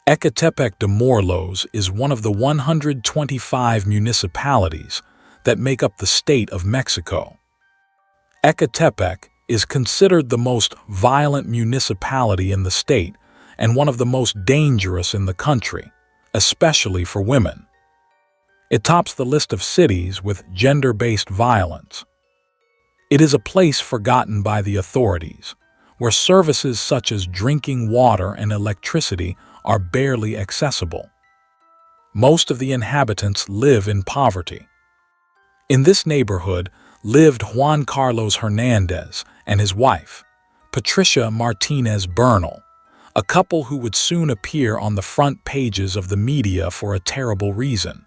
Ecatepec de Morelos is one of the 125 municipalities that make up the state of Mexico. Ecatepec is considered the most violent municipality in the state and one of the most dangerous in the country, especially for women. It tops the list of cities with gender-based violence. It is a place forgotten by the authorities, where services such as drinking water and electricity are barely accessible. Most of the inhabitants live in poverty. In this neighborhood lived Juan Carlos Hernandez and his wife, Patricia Martinez Bernal, a couple who would soon appear on the front pages of the media for a terrible reason.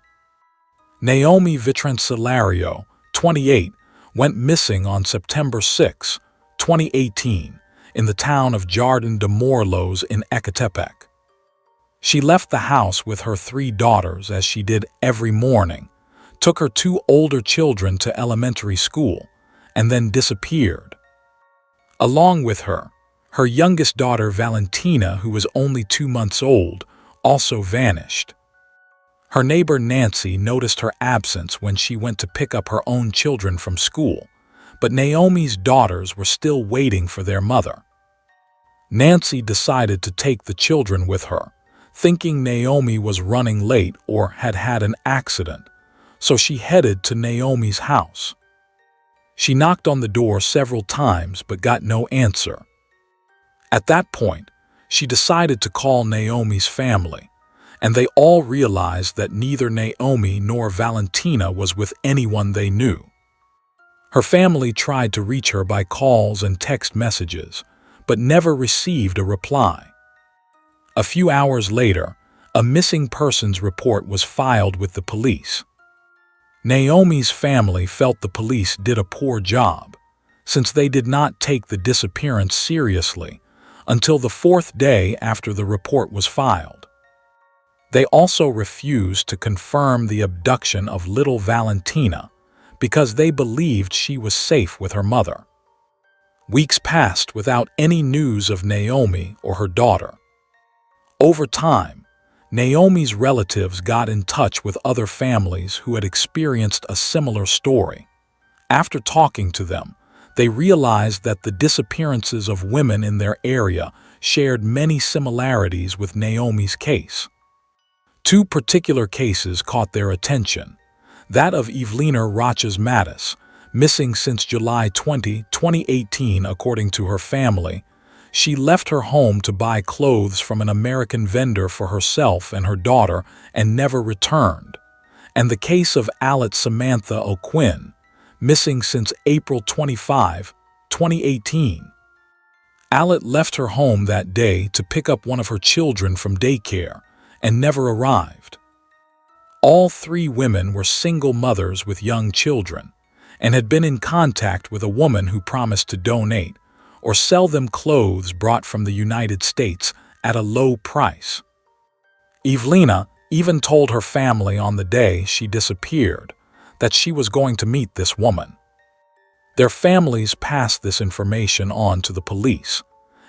Naomi Vitrancelario, 28, went missing on September 6, 2018, in the town of Jardín de Morelos in Ecatepec. She left the house with her 3 daughters as she did every morning, took her 2 older children to elementary school, and then disappeared. Along with her, her youngest daughter Valentina, who was only 2 months old, also vanished. Her neighbor Nancy noticed her absence when she went to pick up her own children from school, but Naomi's daughters were still waiting for their mother. Nancy decided to take the children with her, thinking Naomi was running late or had had an accident, so she headed to Naomi's house. She knocked on the door several times but got no answer. At that point, she decided to call Naomi's family, and they all realized that neither Naomi nor Valentina was with anyone they knew. Her family tried to reach her by calls and text messages, but never received a reply. A few hours later, a missing persons report was filed with the police. Naomi's family felt the police did a poor job, since they did not take the disappearance seriously until the 4th day after the report was filed. They also refused to confirm the abduction of little Valentina because they believed she was safe with her mother. Weeks passed without any news of Naomi or her daughter. Over time, Naomi's relatives got in touch with other families who had experienced a similar story. After talking to them, they realized that the disappearances of women in their area shared many similarities with Naomi's case. 2 particular cases caught their attention: that of Evelina Roches Mattis, missing since July 20, 2018, according to her family. She left her home to buy clothes from an American vendor for herself and her daughter and never returned. And the case of Alet Samantha O'Quinn, missing since April 25, 2018. Alet left her home that day to pick up one of her children from daycare and never arrived. All 3 women were single mothers with young children and had been in contact with a woman who promised to donate or sell them clothes brought from the United States at a low price. Evelina even told her family on the day she disappeared that she was going to meet this woman. Their families passed this information on to the police,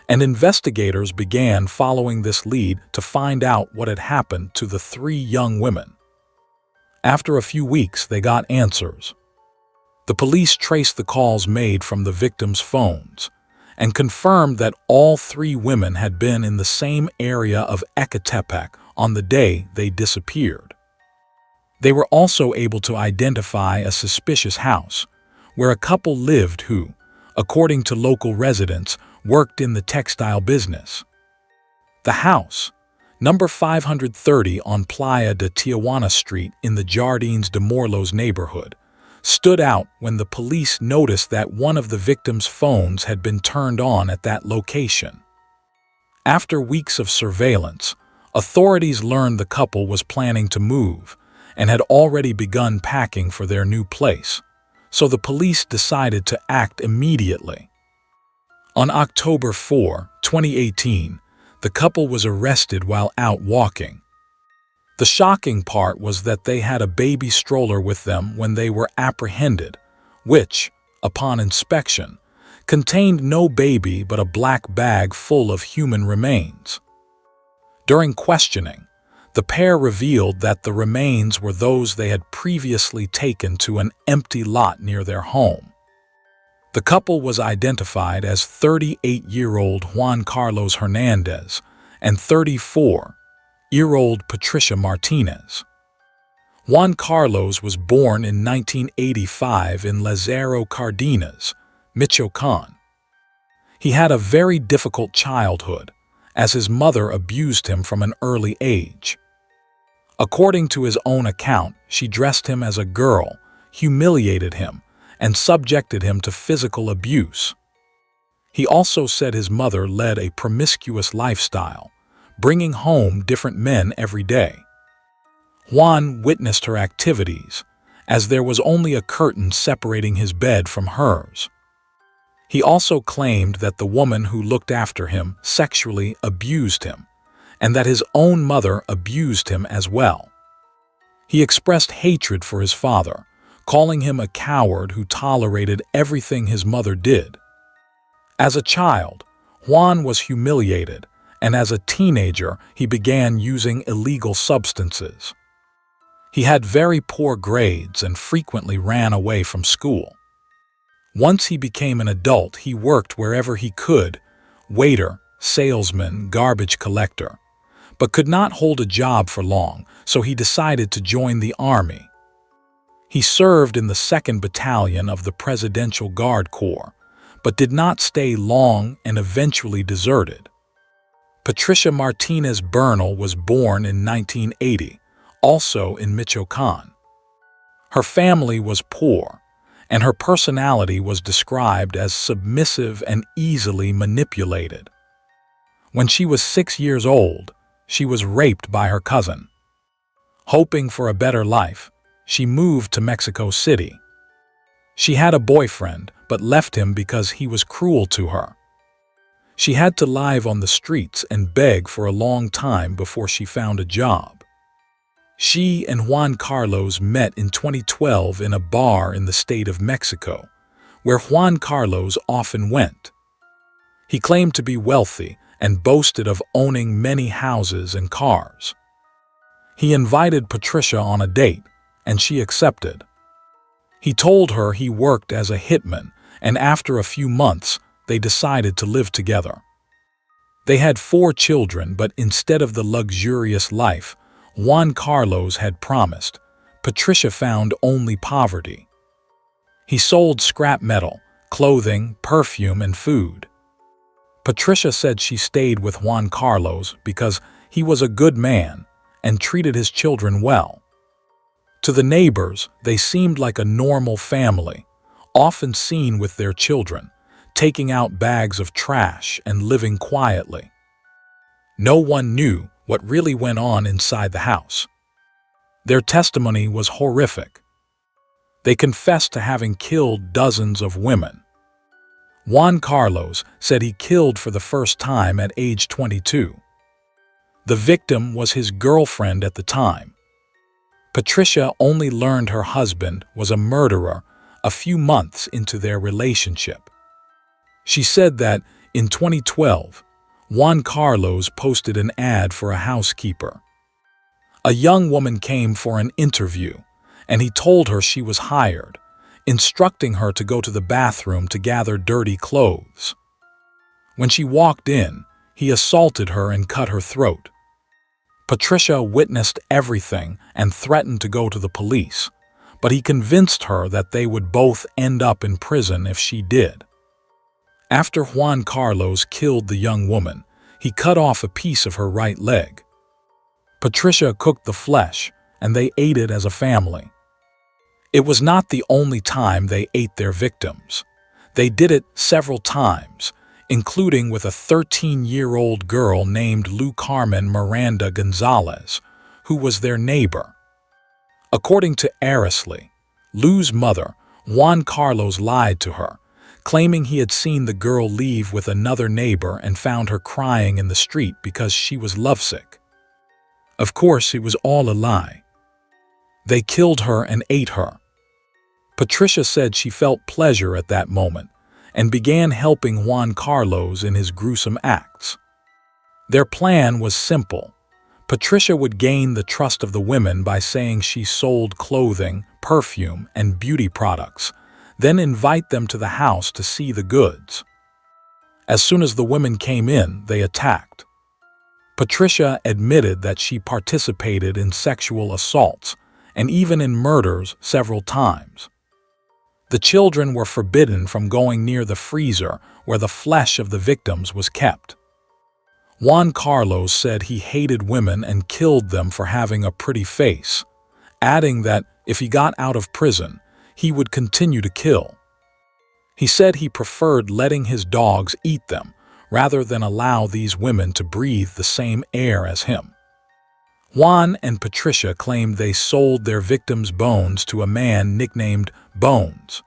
and investigators began following this lead to find out what had happened to the 3 young women. After a few weeks, they got answers. The police traced the calls made from the victims' phones and confirmed that all 3 women had been in the same area of Ecatepec on the day they disappeared. They were also able to identify a suspicious house where a couple lived who, according to local residents, worked in the textile business. The house, number 530 on Playa de Tijuana Street in the Jardines de Morelos neighborhood, stood out when the police noticed that one of the victims' phones had been turned on at that location. After weeks of surveillance, authorities learned the couple was planning to move and had already begun packing for their new place, so the police decided to act immediately. On October 4, 2018, the couple was arrested while out walking. The shocking part was that they had a baby stroller with them when they were apprehended, which, upon inspection, contained no baby but a black bag full of human remains. During questioning, the pair revealed that the remains were those they had previously taken to an empty lot near their home. The couple was identified as 38-year-old Juan Carlos Hernandez and 34-year-old Patricia Martinez. Juan Carlos was born in 1985 in Lázaro Cárdenas, Michoacán. He had a very difficult childhood, as his mother abused him from an early age. According to his own account, she dressed him as a girl, humiliated him, and subjected him to physical abuse. He also said his mother led a promiscuous lifestyle, bringing home different men every day. Juan witnessed her activities, as there was only a curtain separating his bed from hers. He also claimed that the woman who looked after him sexually abused him, and that his own mother abused him as well. He expressed hatred for his father, calling him a coward who tolerated everything his mother did. As a child, Juan was humiliated, and as a teenager, he began using illegal substances. He had very poor grades and frequently ran away from school. Once he became an adult, he worked wherever he could, waiter, salesman, garbage collector, but could not hold a job for long, so he decided to join the army. He served in the 2nd Battalion of the Presidential Guard Corps, but did not stay long and eventually deserted. Patricia Martinez Bernal was born in 1980, also in Michoacán. Her family was poor, and her personality was described as submissive and easily manipulated. When she was 6 years old, she was raped by her cousin. Hoping for a better life, she moved to Mexico City. She had a boyfriend, but left him because he was cruel to her. She had to live on the streets and beg for a long time before she found a job. She and Juan Carlos met in 2012 in a bar in the state of Mexico, where Juan Carlos often went. He claimed to be wealthy and boasted of owning many houses and cars. He invited Patricia on a date, and she accepted. He told her he worked as a hitman, and after a few months, they decided to live together. They had 4 children, but instead of the luxurious life Juan Carlos had promised, Patricia found only poverty. He sold scrap metal, clothing, perfume, and food. Patricia said she stayed with Juan Carlos because he was a good man and treated his children well. To the neighbors, they seemed like a normal family, often seen with their children, taking out bags of trash and living quietly. No one knew what really went on inside the house. Their testimony was horrific. They confessed to having killed dozens of women. Juan Carlos said he killed for the first time at age 22. The victim was his girlfriend at the time. Patricia only learned her husband was a murderer a few months into their relationship. She said that in 2012, Juan Carlos posted an ad for a housekeeper. A young woman came for an interview, and he told her she was hired, instructing her to go to the bathroom to gather dirty clothes. When she walked in, he assaulted her and cut her throat. Patricia witnessed everything and threatened to go to the police, but he convinced her that they would both end up in prison if she did. After Juan Carlos killed the young woman, he cut off a piece of her right leg. Patricia cooked the flesh, and they ate it as a family. It was not the only time they ate their victims. They did it several times, including with a 13-year-old girl named Lou Carmen Miranda Gonzalez, who was their neighbor. According to Aracely, Lou's mother, Juan Carlos lied to her, claiming he had seen the girl leave with another neighbor and found her crying in the street because she was lovesick. Of course, it was all a lie. They killed her and ate her. Patricia said she felt pleasure at that moment and began helping Juan Carlos in his gruesome acts. Their plan was simple: Patricia would gain the trust of the women by saying she sold clothing, perfume, and beauty products, then invite them to the house to see the goods. As soon as the women came in, they attacked. Patricia admitted that she participated in sexual assaults and even in murders several times. The children were forbidden from going near the freezer where the flesh of the victims was kept. Juan Carlos said he hated women and killed them for having a pretty face, adding that if he got out of prison, he would continue to kill. He said he preferred letting his dogs eat them rather than allow these women to breathe the same air as him. Juan and Patricia claimed they sold their victims' bones to a man nicknamed Bones,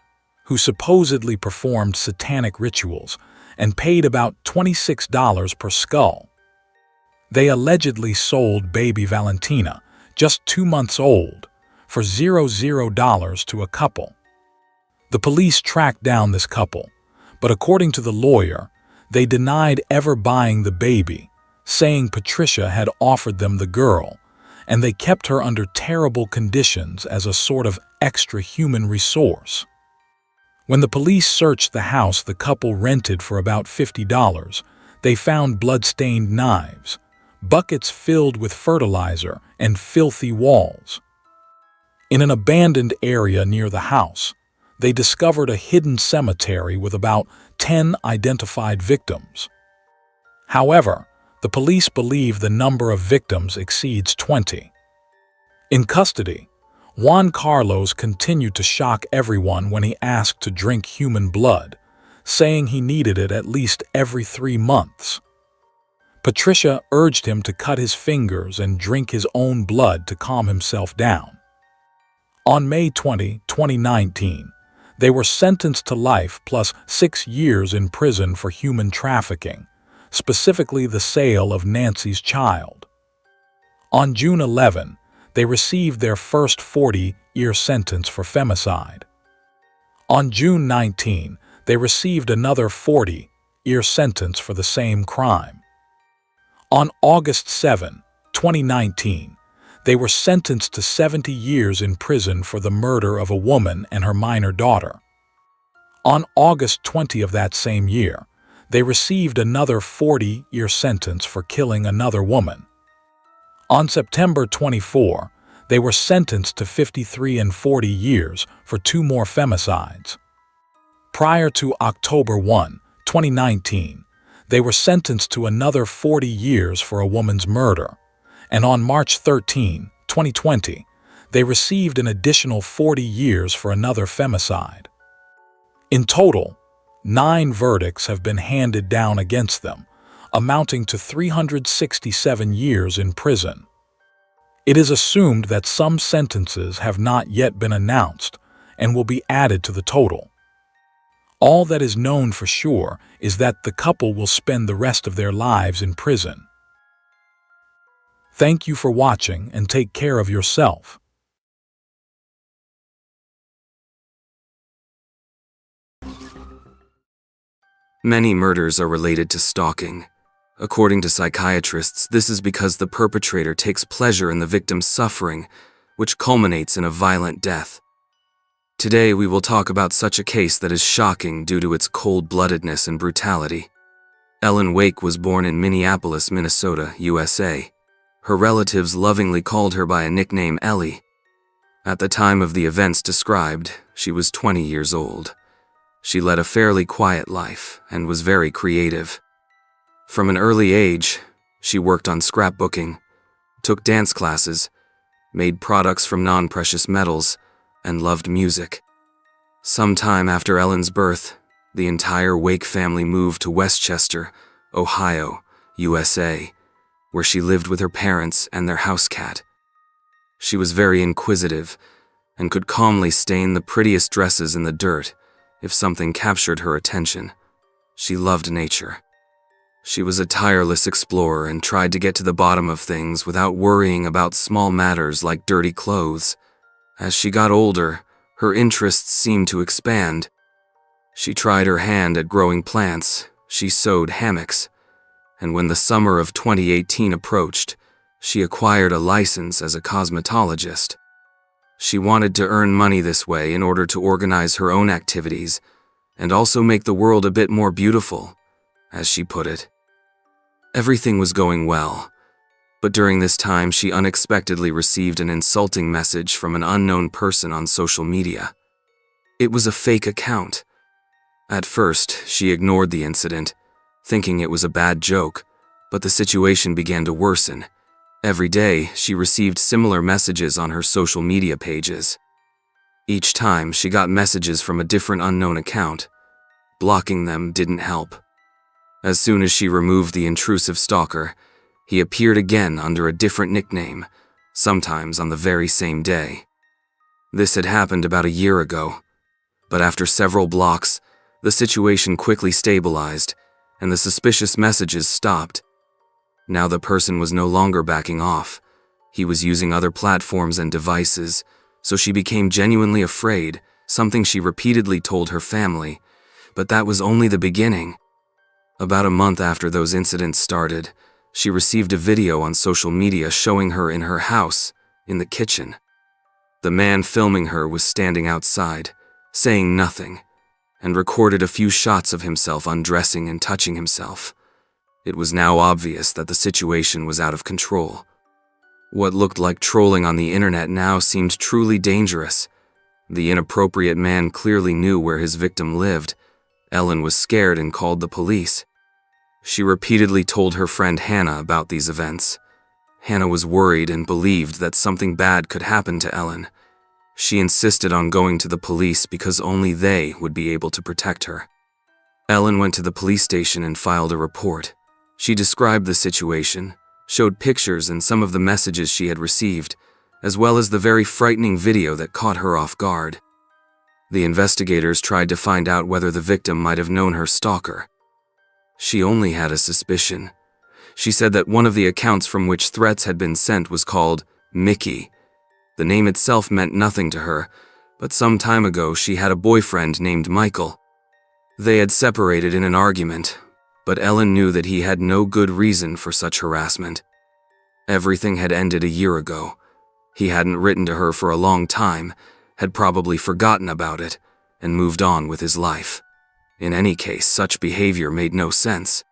who supposedly performed satanic rituals and paid about $26 per skull. They allegedly sold baby Valentina, just 2 months old, for $0 to a couple. The police tracked down this couple, but according to the lawyer, they denied ever buying the baby, saying Patricia had offered them the girl, and they kept her under terrible conditions as a sort of extra human resource. When the police searched the house the couple rented for about $50, they found blood-stained knives, buckets filled with fertilizer, and filthy walls. In an abandoned area near the house, they discovered a hidden cemetery with about 10 identified victims. However, the police believe the number of victims exceeds 20. In custody, Juan Carlos continued to shock everyone when he asked to drink human blood, saying he needed it at least every 3 months. Patricia urged him to cut his fingers and drink his own blood to calm himself down. On May 20, 2019, they were sentenced to life plus 6 years in prison for human trafficking, specifically the sale of Nancy's child. On June 11, they received their first 40-year sentence for femicide. On June 19, they received another 40-year sentence for the same crime. On August 7, 2019, they were sentenced to 70 years in prison for the murder of a woman and her minor daughter. On August 20 of that same year, they received another 40-year sentence for killing another woman. On September 24, they were sentenced to 53 and 40 years for 2 more femicides. Prior to October 1, 2019, they were sentenced to another 40 years for a woman's murder, and on March 13, 2020, they received an additional 40 years for another femicide. In total, 9 verdicts have been handed down against them, amounting to 367 years in prison. It is assumed that some sentences have not yet been announced and will be added to the total. All that is known for sure is that the couple will spend the rest of their lives in prison. Thank you for watching and take care of yourself. Many murders are related to stalking. According to psychiatrists, this is because the perpetrator takes pleasure in the victim's suffering, which culminates in a violent death. Today, we will talk about such a case that is shocking due to its cold-bloodedness and brutality. Ellen Wake was born in Minneapolis, Minnesota, USA. Her relatives lovingly called her by a nickname Ellie. At the time of the events described, she was 20 years old. She led a fairly quiet life and was very creative. From an early age, she worked on scrapbooking, took dance classes, made products from non-precious metals, and loved music. Sometime after Ellen's birth, the entire Wake family moved to Westchester, Ohio, USA, where she lived with her parents and their house cat. She was very inquisitive and could calmly stain the prettiest dresses in the dirt if something captured her attention. She loved nature. She was a tireless explorer and tried to get to the bottom of things without worrying about small matters like dirty clothes. As she got older, her interests seemed to expand. She tried her hand at growing plants, she sewed hammocks, and when the summer of 2018 approached, She acquired a license as a cosmetologist. She wanted to earn money this way in order to organize her own activities and also make the world a bit more beautiful, as she put it. Everything was going well, but during this time she unexpectedly received an insulting message from an unknown person on social media. It was a fake account. At first, she ignored the incident, thinking it was a bad joke, but the situation began to worsen. Every day, she received similar messages on her social media pages. Each time, she got messages from a different unknown account. Blocking them didn't help. As soon as she removed the intrusive stalker, he appeared again under a different nickname, sometimes on the very same day. This had happened about a year ago, but after several blocks, the situation quickly stabilized, and the suspicious messages stopped. Now the person was no longer backing off. He was using other platforms and devices, so she became genuinely afraid, something she repeatedly told her family. But that was only the beginning. About a month after those incidents started, she received a video on social media showing her in her house, in the kitchen. The man filming her was standing outside, saying nothing, and recorded a few shots of himself undressing and touching himself. It was now obvious that the situation was out of control. What looked like trolling on the internet now seemed truly dangerous. The inappropriate man clearly knew where his victim lived. Ellen was scared and called the police. She repeatedly told her friend Hannah about these events. Hannah was worried and believed that something bad could happen to Ellen. She insisted on going to the police because only they would be able to protect her. Ellen went to the police station and filed a report. She described the situation, showed pictures and some of the messages she had received, as well as the very frightening video that caught her off guard. The investigators tried to find out whether the victim might have known her stalker. She only had a suspicion. She said that one of the accounts from which threats had been sent was called Mickey. The name itself meant nothing to her, but some time ago she had a boyfriend named Michael. They had separated in an argument, but Ellen knew that he had no good reason for such harassment. Everything had ended a year ago. He hadn't written to her for a long time, had probably forgotten about it, and moved on with his life. In any case, such behavior made no sense.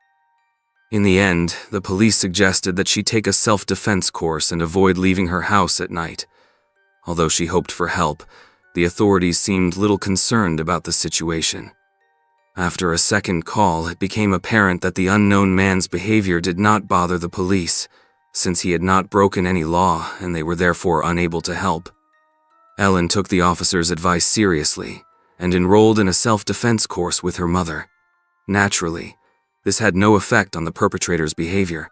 In the end, the police suggested that she take a self-defense course and avoid leaving her house at night. Although she hoped for help, the authorities seemed little concerned about the situation. After a second call, it became apparent that the unknown man's behavior did not bother the police, since he had not broken any law and they were therefore unable to help. Ellen took the officer's advice seriously and enrolled in a self-defense course with her mother. Naturally, this had no effect on the perpetrator's behavior.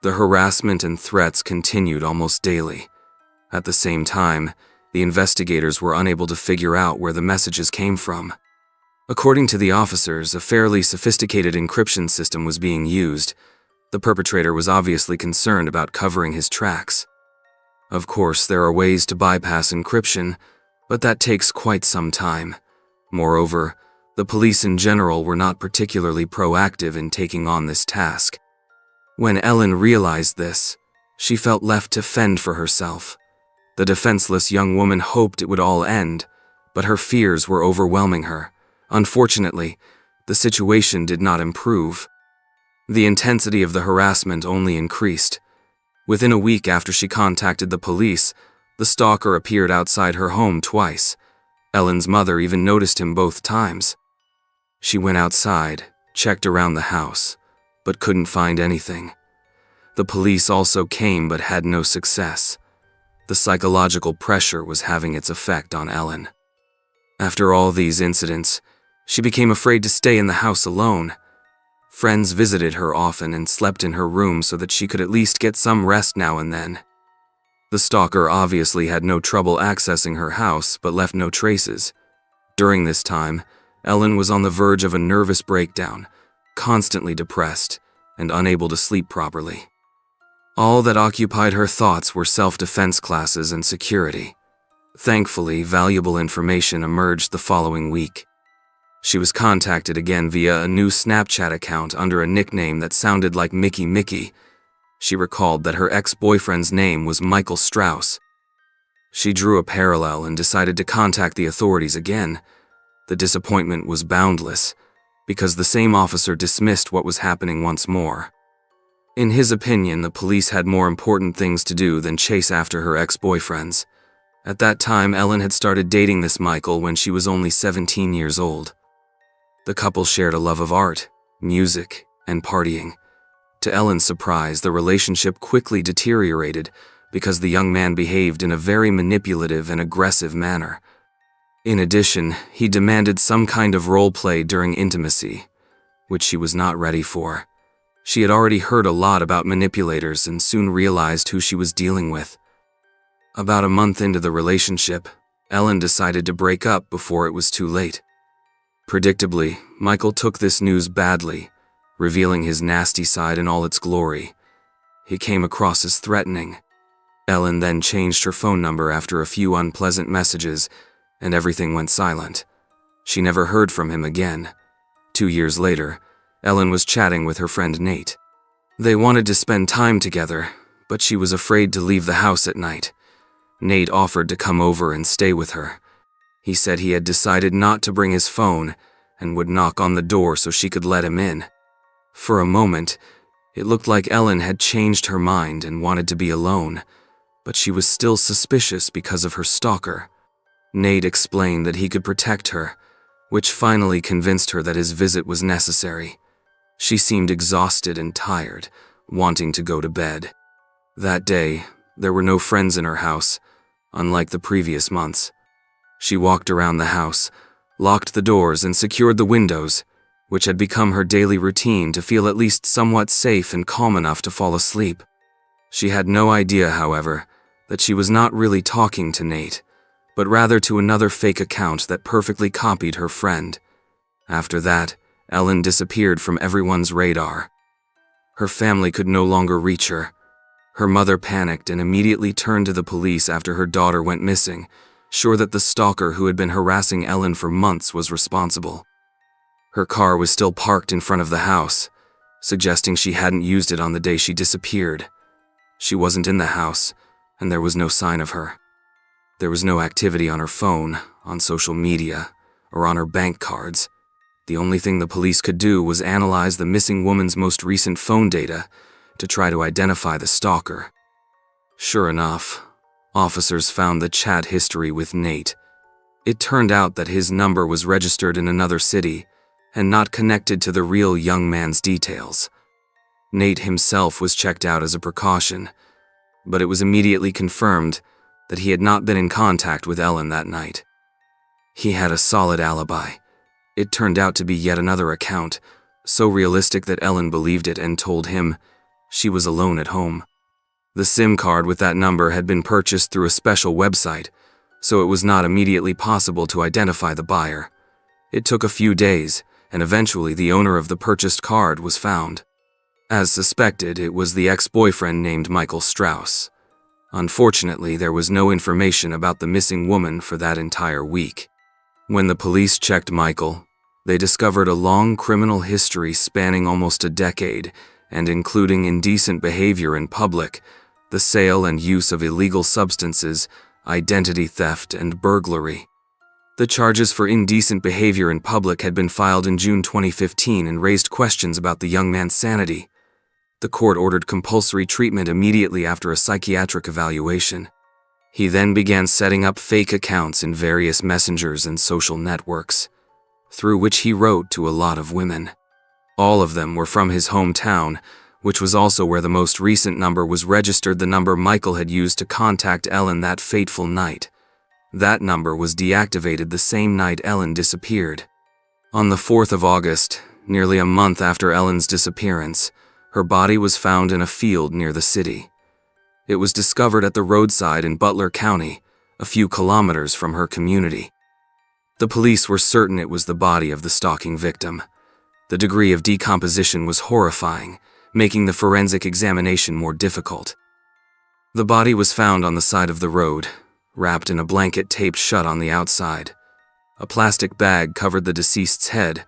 The harassment and threats continued almost daily. At the same time, the investigators were unable to figure out where the messages came from. According to the officers, a fairly sophisticated encryption system was being used. The perpetrator was obviously concerned about covering his tracks. Of course, there are ways to bypass encryption, but that takes quite some time. Moreover, the police in general were not particularly proactive in taking on this task. When Ellen realized this, she felt left to fend for herself. The defenseless young woman hoped it would all end, but her fears were overwhelming her. Unfortunately, the situation did not improve. The intensity of the harassment only increased. Within a week after she contacted the police, the stalker appeared outside her home twice. Ellen's mother even noticed him both times. She went outside, checked around the house, but couldn't find anything. The police also came but had no success. The psychological pressure was having its effect on Ellen. After all these incidents, she became afraid to stay in the house alone. Friends visited her often and slept in her room so that she could at least get some rest now and then. The stalker obviously had no trouble accessing her house but left no traces. During this time, Ellen was on the verge of a nervous breakdown, constantly depressed and unable to sleep properly. All that occupied her thoughts were self-defense classes and security. Thankfully, valuable information emerged the following week. She was contacted again via a new Snapchat account under a nickname that sounded like Mickey Mickey. She recalled that her ex-boyfriend's name was Michael Strauss. She drew a parallel and decided to contact the authorities again. The disappointment was boundless, because the same officer dismissed what was happening once more. In his opinion, the police had more important things to do than chase after her ex-boyfriends. At that time, Ellen had started dating this Michael when she was only 17 years old. The couple shared a love of art, music, and partying. To Ellen's surprise, the relationship quickly deteriorated because the young man behaved in a very manipulative and aggressive manner. In addition, he demanded some kind of role play during intimacy, which she was not ready for. She had already heard a lot about manipulators and soon realized who she was dealing with. About a month into the relationship, Ellen decided to break up before it was too late. Predictably, Michael took this news badly, revealing his nasty side in all its glory. He came across as threatening. Ellen then changed her phone number after a few unpleasant messages, and everything went silent. She never heard from him again. 2 years later, Ellen was chatting with her friend Nate. They wanted to spend time together, but she was afraid to leave the house at night. Nate offered to come over and stay with her. He said he had decided not to bring his phone and would knock on the door so she could let him in. For a moment, it looked like Ellen had changed her mind and wanted to be alone, but she was still suspicious because of her stalker. Nate explained that he could protect her, which finally convinced her that his visit was necessary. She seemed exhausted and tired, wanting to go to bed. That day, there were no friends in her house, unlike the previous months. She walked around the house, locked the doors, and secured the windows, which had become her daily routine to feel at least somewhat safe and calm enough to fall asleep. She had no idea, however, that she was not really talking to Nate, but rather to another fake account that perfectly copied her friend. After that, Ellen disappeared from everyone's radar. Her family could no longer reach her. Her mother panicked and immediately turned to the police after her daughter went missing, sure that the stalker who had been harassing Ellen for months was responsible. Her car was still parked in front of the house, suggesting she hadn't used it on the day she disappeared. She wasn't in the house, and there was no sign of her. There was no activity on her phone, on social media, or on her bank cards. The only thing the police could do was analyze the missing woman's most recent phone data to try to identify the stalker. Sure enough, officers found the chat history with Nate. It turned out that his number was registered in another city and not connected to the real young man's details. Nate himself was checked out as a precaution, but it was immediately confirmed that he had not been in contact with Ellen that night. He had a solid alibi. It turned out to be yet another account, so realistic that Ellen believed it and told him she was alone at home. The SIM card with that number had been purchased through a special website, so it was not immediately possible to identify the buyer. It took a few days, and eventually the owner of the purchased card was found. As suspected, it was the ex-boyfriend named Michael Strauss. Unfortunately, there was no information about the missing woman for that entire week. When the police checked Michael, they discovered a long criminal history spanning almost a decade and including indecent behavior in public, the sale and use of illegal substances, identity theft, and burglary. The charges for indecent behavior in public had been filed in June 2015 and raised questions about the young man's sanity. The court ordered compulsory treatment immediately after a psychiatric evaluation. He then began setting up fake accounts in various messengers and social networks, through which he wrote to a lot of women. All of them were from his hometown, which was also where the most recent number was registered, the number Michael had used to contact Ellen that fateful night. That number was deactivated the same night Ellen disappeared. On the 4th of August, nearly a month after Ellen's disappearance, her body was found in a field near the city. It was discovered at the roadside in Butler County, a few kilometers from her community. The police were certain it was the body of the stalking victim. The degree of decomposition was horrifying, making the forensic examination more difficult. The body was found on the side of the road, wrapped in a blanket taped shut on the outside. A plastic bag covered the deceased's head,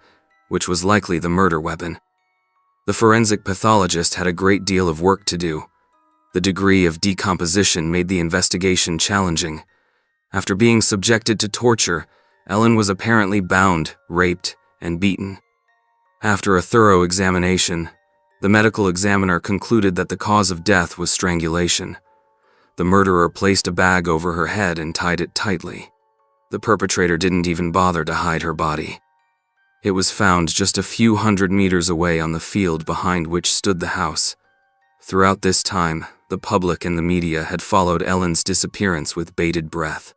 which was likely the murder weapon. The forensic pathologist had a great deal of work to do. The degree of decomposition made the investigation challenging. After being subjected to torture, Ellen was apparently bound, raped, and beaten. After a thorough examination, the medical examiner concluded that the cause of death was strangulation. The murderer placed a bag over her head and tied it tightly. The perpetrator didn't even bother to hide her body. It was found just a few hundred meters away on the field behind which stood the house. Throughout this time, the public and the media had followed Ellen's disappearance with bated breath.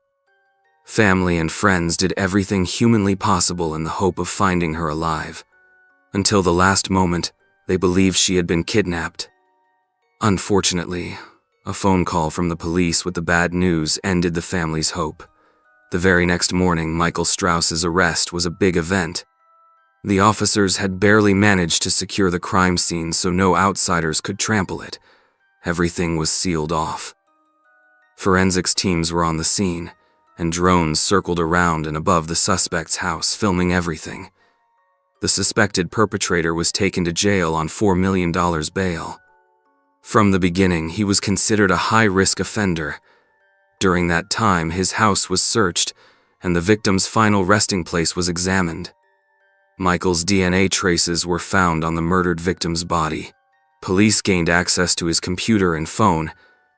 Family and friends did everything humanly possible in the hope of finding her alive. Until the last moment, they believed she had been kidnapped. Unfortunately, a phone call from the police with the bad news ended the family's hope. The very next morning, Michael Strauss's arrest was a big event. The officers had barely managed to secure the crime scene so no outsiders could trample it. Everything was sealed off. Forensics teams were on the scene, and drones circled around and above the suspect's house, filming everything. The suspected perpetrator was taken to jail on $4 million bail. From the beginning, he was considered a high-risk offender. During that time, his house was searched, and the victim's final resting place was examined. Michael's DNA traces were found on the murdered victim's body. Police gained access to his computer and phone,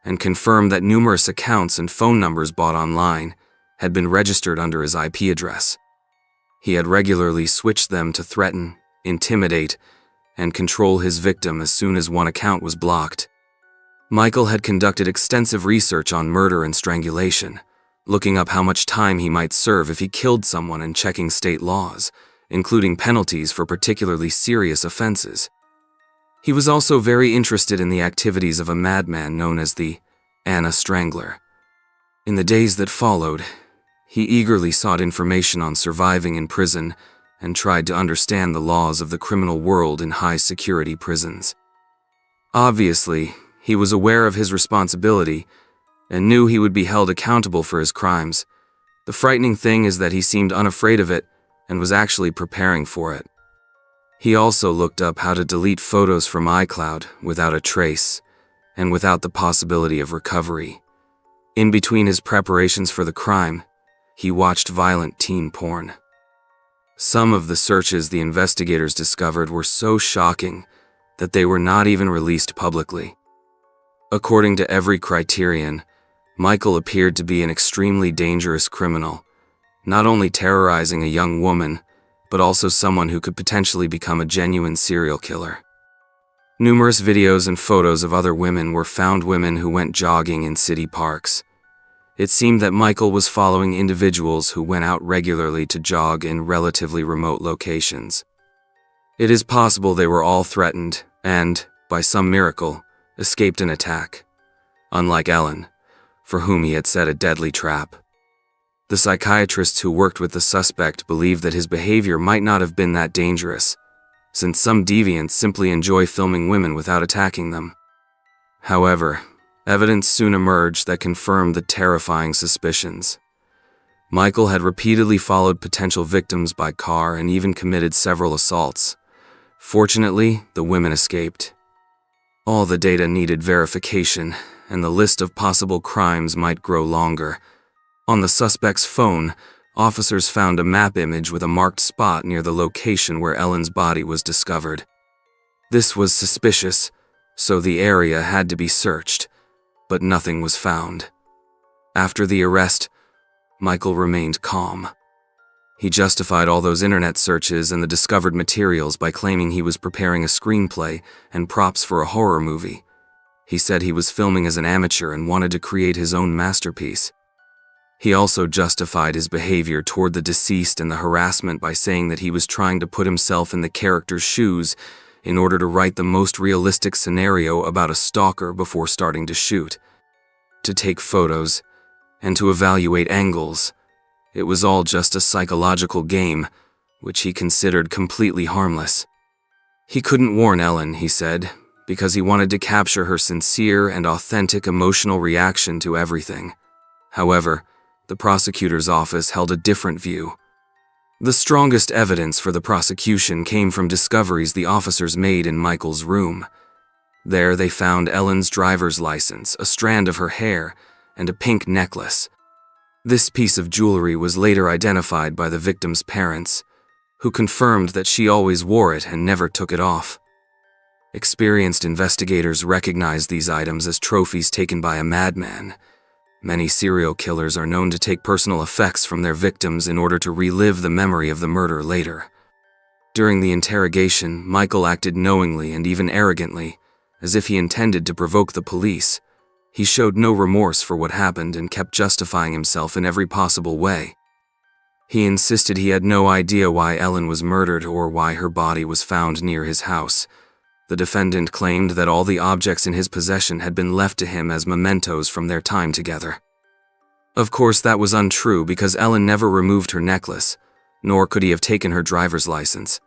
and confirmed that numerous accounts and phone numbers bought online had been registered under his IP address. He had regularly switched them to threaten, intimidate, and control his victim as soon as one account was blocked. Michael had conducted extensive research on murder and strangulation, looking up how much time he might serve if he killed someone and checking state laws, including penalties for particularly serious offenses. He was also very interested in the activities of a madman known as the Anna Strangler. In the days that followed, he eagerly sought information on surviving in prison and tried to understand the laws of the criminal world in high-security prisons. Obviously, he was aware of his responsibility and knew he would be held accountable for his crimes. The frightening thing is that he seemed unafraid of it and was actually preparing for it. He also looked up how to delete photos from iCloud without a trace and without the possibility of recovery. In between his preparations for the crime, he watched violent teen porn. Some of the searches the investigators discovered were so shocking that they were not even released publicly. According to every criterion, Michael appeared to be an extremely dangerous criminal, not only terrorizing a young woman, but also someone who could potentially become a genuine serial killer. Numerous videos and photos of other women were found, women who went jogging in city parks. It seemed that Michael was following individuals who went out regularly to jog in relatively remote locations. It is possible they were all threatened and, by some miracle, escaped an attack, unlike Ellen, for whom he had set a deadly trap. The psychiatrists who worked with the suspect believed that his behavior might not have been that dangerous, since some deviants simply enjoy filming women without attacking them. However, evidence soon emerged that confirmed the terrifying suspicions. Michael had repeatedly followed potential victims by car and even committed several assaults. Fortunately, the women escaped. All the data needed verification, and the list of possible crimes might grow longer. On the suspect's phone, officers found a map image with a marked spot near the location where Ellen's body was discovered. This was suspicious, so the area had to be searched, but nothing was found. After the arrest, Michael remained calm. He justified all those internet searches and the discovered materials by claiming he was preparing a screenplay and props for a horror movie. He said he was filming as an amateur and wanted to create his own masterpiece. He also justified his behavior toward the deceased and the harassment by saying that he was trying to put himself in the character's shoes in order to write the most realistic scenario about a stalker before starting to shoot, to take photos, and to evaluate angles. It was all just a psychological game, which he considered completely harmless. He couldn't warn Ellen, he said, because he wanted to capture her sincere and authentic emotional reaction to everything. However, the prosecutor's office held a different view. The strongest evidence for the prosecution came from discoveries the officers made in Michael's room. There they found Ellen's driver's license, a strand of her hair, and a pink necklace. This piece of jewelry was later identified by the victim's parents, who confirmed that she always wore it and never took it off. Experienced investigators recognized these items as trophies taken by a madman. Many serial killers are known to take personal effects from their victims in order to relive the memory of the murder later. During the interrogation, Michael acted knowingly and even arrogantly, as if he intended to provoke the police. He showed no remorse for what happened and kept justifying himself in every possible way. He insisted he had no idea why Ellen was murdered or why her body was found near his house. The defendant claimed that all the objects in his possession had been left to him as mementos from their time together. Of course, that was untrue because Ellen never removed her necklace, nor could he have taken her driver's license.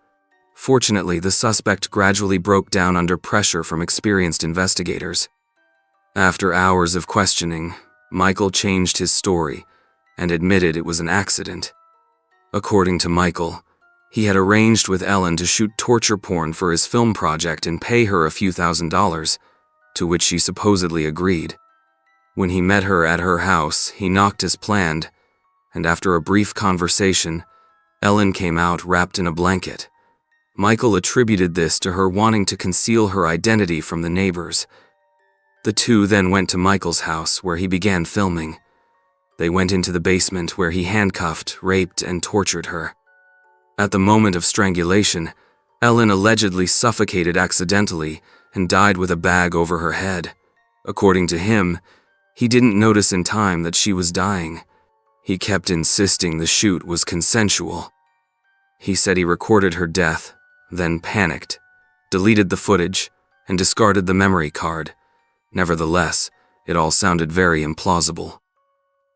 Fortunately, the suspect gradually broke down under pressure from experienced investigators. After hours of questioning, Michael changed his story and admitted it was an accident. According to Michael, he had arranged with Ellen to shoot torture porn for his film project and pay her a few $1,000s, to which she supposedly agreed. When he met her at her house, he knocked as planned, and after a brief conversation, Ellen came out wrapped in a blanket. Michael attributed this to her wanting to conceal her identity from the neighbors. The two then went to Michael's house, where he began filming. They went into the basement where he handcuffed, raped, and tortured her. At the moment of strangulation, Ellen allegedly suffocated accidentally and died with a bag over her head. According to him, he didn't notice in time that she was dying. He kept insisting the shoot was consensual. He said he recorded her death, then panicked, deleted the footage, and discarded the memory card. Nevertheless, it all sounded very implausible.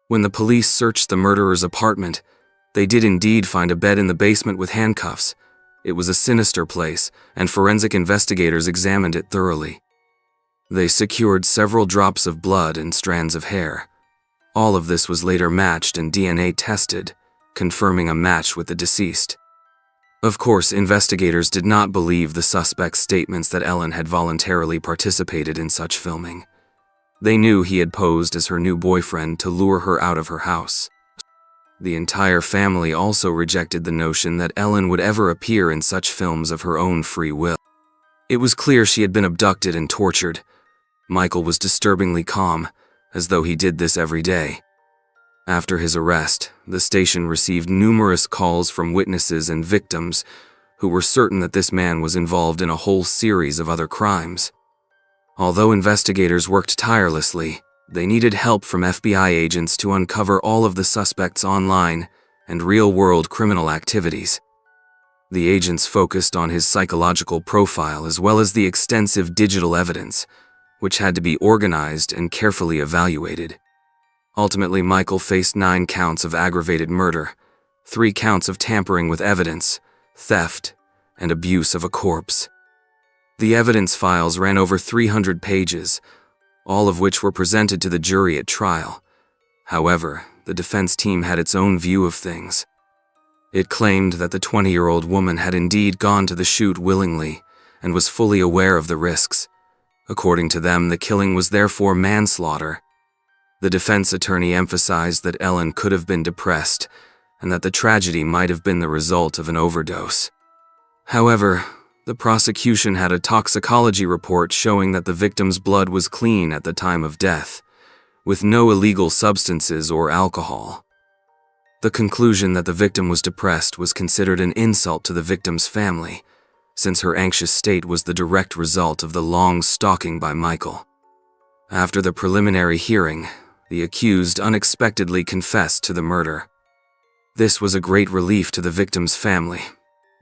When the police searched the murderer's apartment, they did indeed find a bed in the basement with handcuffs. It was a sinister place, and forensic investigators examined it thoroughly. They secured several drops of blood and strands of hair. All of this was later matched and DNA tested, confirming a match with the deceased. Of course, investigators did not believe the suspect's statements that Ellen had voluntarily participated in such filming. They knew he had posed as her new boyfriend to lure her out of her house. The entire family also rejected the notion that Ellen would ever appear in such films of her own free will. It was clear she had been abducted and tortured. Michael was disturbingly calm, as though he did this every day. After his arrest, the station received numerous calls from witnesses and victims who were certain that this man was involved in a whole series of other crimes. Although investigators worked tirelessly, they needed help from FBI agents to uncover all of the suspect's online and real-world criminal activities. The agents focused on his psychological profile as well as the extensive digital evidence, which had to be organized and carefully evaluated. Ultimately, Michael faced 9 counts of aggravated murder, 3 counts of tampering with evidence, theft, and abuse of a corpse. The evidence files ran over 300 pages, all of which were presented to the jury at trial. However, the defense team had its own view of things. It claimed that the 20-year-old woman had indeed gone to the shoot willingly and was fully aware of the risks. According to them, the killing was therefore manslaughter. The defense attorney emphasized that Ellen could have been depressed and that the tragedy might have been the result of an overdose. However, the prosecution had a toxicology report showing that the victim's blood was clean at the time of death, with no illegal substances or alcohol. The conclusion that the victim was depressed was considered an insult to the victim's family, since her anxious state was the direct result of the long stalking by Michael. After the preliminary hearing, the accused unexpectedly confessed to the murder. This was a great relief to the victim's family,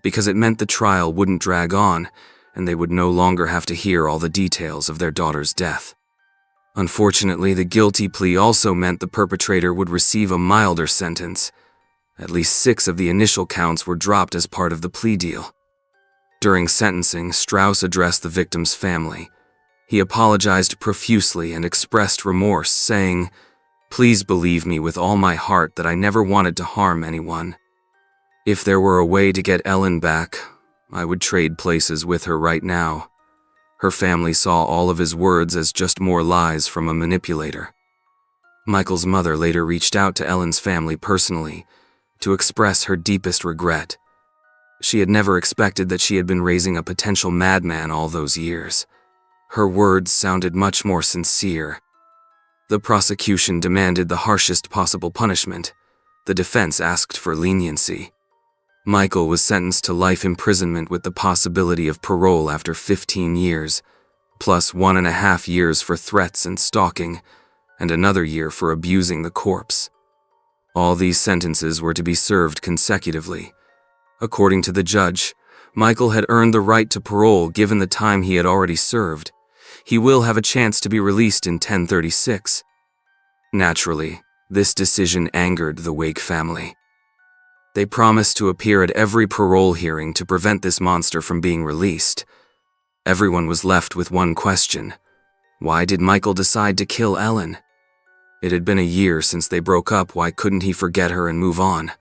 because it meant the trial wouldn't drag on and they would no longer have to hear all the details of their daughter's death. Unfortunately, the guilty plea also meant the perpetrator would receive a milder sentence. At least 6 of the initial counts were dropped as part of the plea deal. During sentencing, Strauss addressed the victim's family. He apologized profusely and expressed remorse, saying, "Please believe me with all my heart that I never wanted to harm anyone." If there were a way to get Ellen back, I would trade places with her right now. Her family saw all of his words as just more lies from a manipulator. Michael's mother later reached out to Ellen's family personally to express her deepest regret. She had never expected that she had been raising a potential madman all those years. Her words sounded much more sincere. The prosecution demanded the harshest possible punishment. The defense asked for leniency. Michael was sentenced to life imprisonment with the possibility of parole after 15 years, plus 1.5 years for threats and stalking, and another year for abusing the corpse. All these sentences were to be served consecutively. According to the judge, Michael had earned the right to parole given the time he had already served. He will have a chance to be released in 1036. Naturally, this decision angered the Wake family. They promised to appear at every parole hearing to prevent this monster from being released. Everyone was left with one question. Why did Michael decide to kill Ellen? It had been a year since they broke up. Why couldn't he forget her and move on?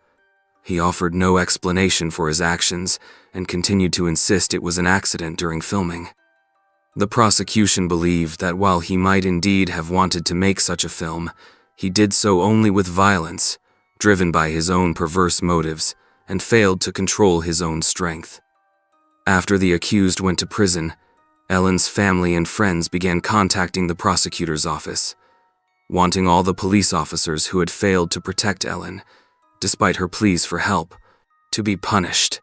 He offered no explanation for his actions and continued to insist it was an accident during filming. The prosecution believed that while he might indeed have wanted to make such a film, he did so only with violence, driven by his own perverse motives, and failed to control his own strength. After the accused went to prison, Ellen's family and friends began contacting the prosecutor's office, wanting all the police officers who had failed to protect Ellen, despite her pleas for help, to be punished.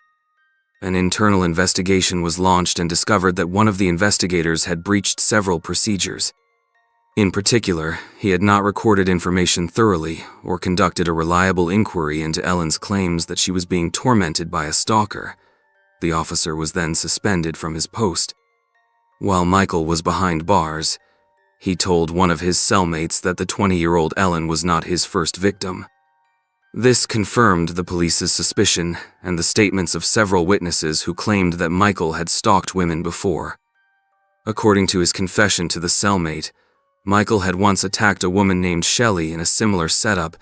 An internal investigation was launched and discovered that one of the investigators had breached several procedures. In particular, he had not recorded information thoroughly or conducted a reliable inquiry into Ellen's claims that she was being tormented by a stalker. The officer was then suspended from his post. While Michael was behind bars, he told one of his cellmates that the 20-year-old Ellen was not his first victim. This confirmed the police's suspicion and the statements of several witnesses who claimed that Michael had stalked women before. According to his confession to the cellmate, Michael had once attacked a woman named Shelley in a similar setup,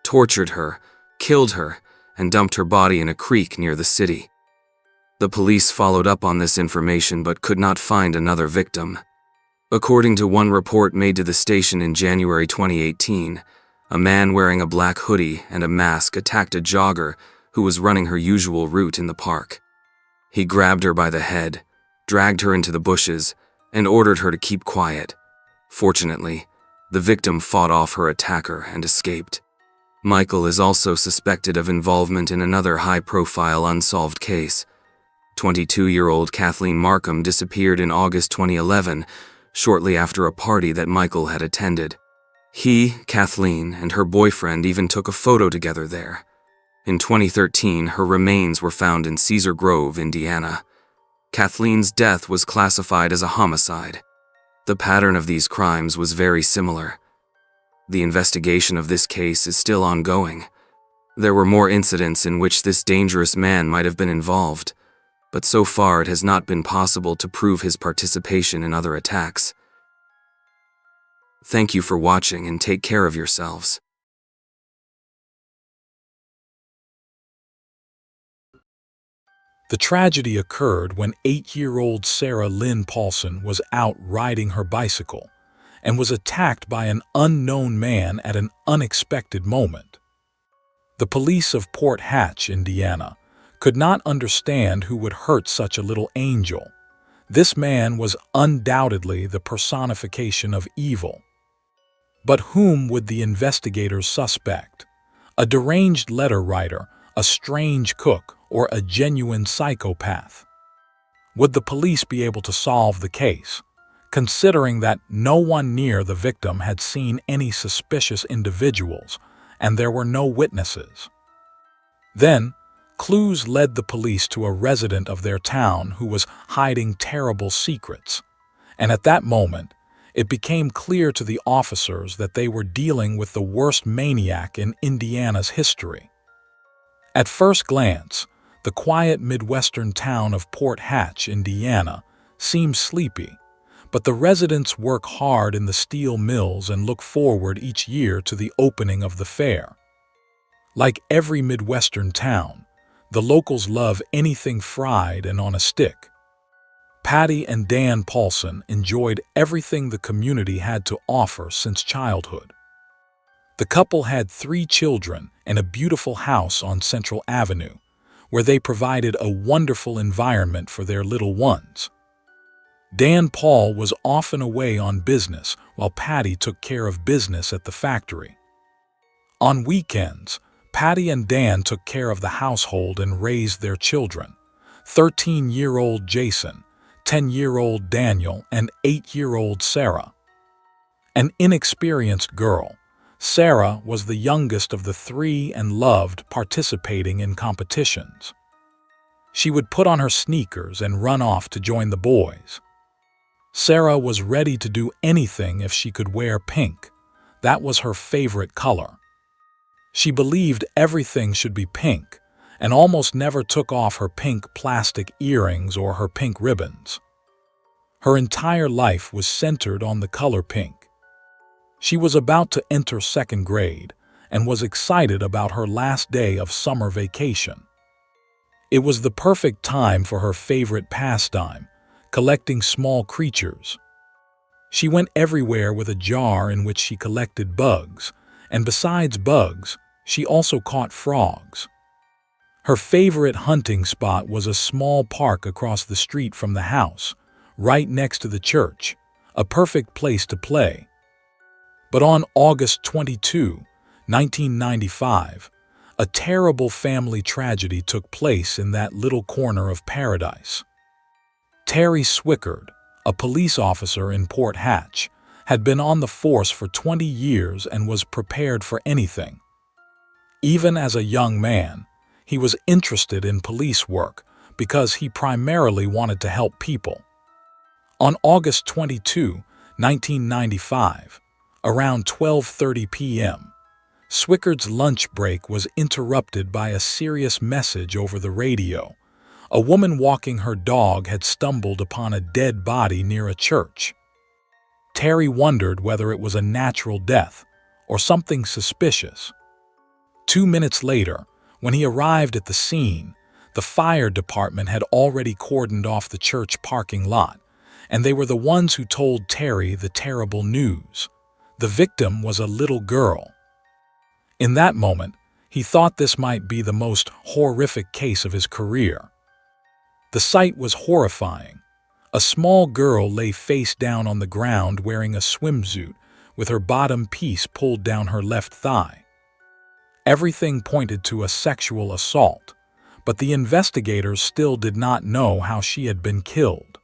tortured her, killed her, and dumped her body in a creek near the city. The police followed up on this information but could not find another victim. According to one report made to the station in January 2018, a man wearing a black hoodie and a mask attacked a jogger who was running her usual route in the park. He grabbed her by the head, dragged her into the bushes, and ordered her to keep quiet. Fortunately, the victim fought off her attacker and escaped. Michael is also suspected of involvement in another high-profile unsolved case. 22-year-old Kathleen Markham disappeared in August 2011, shortly after a party that Michael had attended. He, Kathleen, and her boyfriend even took a photo together there. In 2013, her remains were found in Cedar Grove, Indiana. Kathleen's death was classified as a homicide. The pattern of these crimes was very similar. The investigation of this case is still ongoing. There were more incidents in which this dangerous man might have been involved, but so far it has not been possible to prove his participation in other attacks. Thank you for watching and take care of yourselves. The tragedy occurred when 8-year-old Sarah Lynn Paulson was out riding her bicycle and was attacked by an unknown man at an unexpected moment. The police of Port Hatch, Indiana, could not understand who would hurt such a little angel. This man was undoubtedly the personification of evil. But whom would the investigators suspect? A deranged letter writer, a strange cook, or a genuine psychopath? Would the police be able to solve the case, considering that no one near the victim had seen any suspicious individuals and there were no witnesses? Then, clues led the police to a resident of their town who was hiding terrible secrets, and at that moment, it became clear to the officers that they were dealing with the worst maniac in Indiana's history. At first glance, the quiet Midwestern town of Port Hatch, Indiana, seems sleepy, but the residents work hard in the steel mills and look forward each year to the opening of the fair. Like every Midwestern town, The locals love anything fried and on a stick. Patty and Dan Paulson enjoyed everything the community had to offer since childhood. The couple had 3 children and a beautiful house on Central Avenue, where they provided a wonderful environment for their little ones. Dan Paul was often away on business while Patty took care of business at the factory. On weekends, Patty and Dan took care of the household and raised their children, 13-year-old Jason, 10-year-old Daniel, and 8-year-old Sarah. An inexperienced girl, Sarah was the youngest of the 3 and loved participating in competitions. She would put on her sneakers and run off to join the boys. Sarah was ready to do anything if she could wear pink. That was her favorite color. She believed everything should be pink and almost never took off her pink plastic earrings or her pink ribbons. Her entire life was centered on the color pink. She was about to enter 2nd grade and was excited about her last day of summer vacation. It was the perfect time for her favorite pastime, collecting small creatures. She went everywhere with a jar in which she collected bugs, and besides bugs, she also caught frogs. Her favorite hunting spot was a small park across the street from the house, right next to the church, a perfect place to play. But on August 22, 1995, a terrible family tragedy took place in that little corner of paradise. Terry Swickard, a police officer in Port Hatch, had been on the force for 20 years and was prepared for anything. Even as a young man, he was interested in police work because he primarily wanted to help people. On August 22, 1995, around 12:30 p.m., Swickard's lunch break was interrupted by a serious message over the radio. A woman walking her dog had stumbled upon a dead body near a church. Terry wondered whether it was a natural death or something suspicious. 2 minutes later, when he arrived at the scene, the fire department had already cordoned off the church parking lot, and they were the ones who told Terry the terrible news. The victim was a little girl. In that moment, he thought this might be the most horrific case of his career. The sight was horrifying. A small girl lay face down on the ground wearing a swimsuit, with her bottom piece pulled down her left thigh. Everything pointed to a sexual assault, but the investigators still did not know how she had been killed.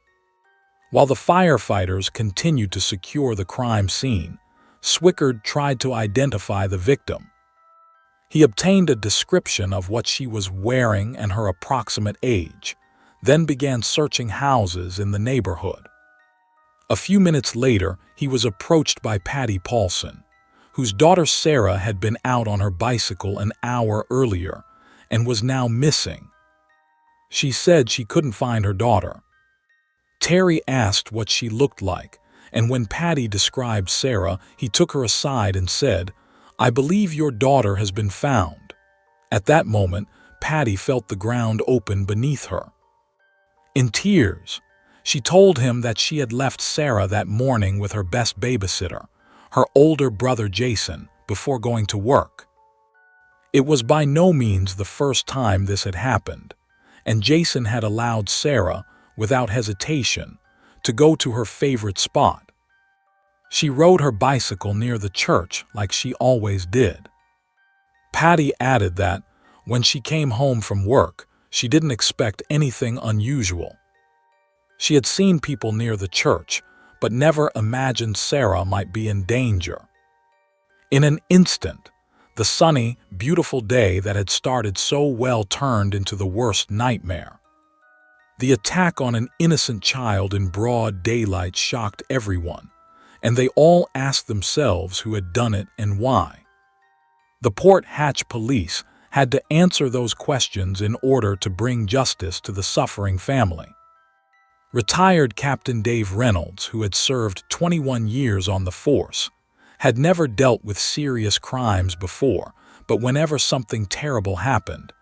While the firefighters continued to secure the crime scene, Swickard tried to identify the victim. He obtained a description of what she was wearing and her approximate age, then began searching houses in the neighborhood. A few minutes later, he was approached by Patty Paulson, whose daughter Sarah had been out on her bicycle an hour earlier and was now missing. She said she couldn't find her daughter. Terry asked what she looked like, and when Patty described Sarah, he took her aside and said, "I believe your daughter has been found." At that moment, Patty felt the ground open beneath her. In tears, she told him that she had left Sarah that morning with her best babysitter, her older brother Jason, before going to work. It was by no means the first time this had happened, and Jason had allowed Sarah, without hesitation, to go to her favorite spot. She rode her bicycle near the church like she always did. Patty added that, when she came home from work, she didn't expect anything unusual. She had seen people near the church, but never imagined Sarah might be in danger. In an instant, the sunny, beautiful day that had started so well turned into the worst nightmare. The attack on an innocent child in broad daylight shocked everyone, and they all asked themselves who had done it and why. The Port Hatch police had to answer those questions in order to bring justice to the suffering family. Retired Captain Dave Reynolds, who had served 21 years on the force, had never dealt with serious crimes before, but whenever something terrible happened,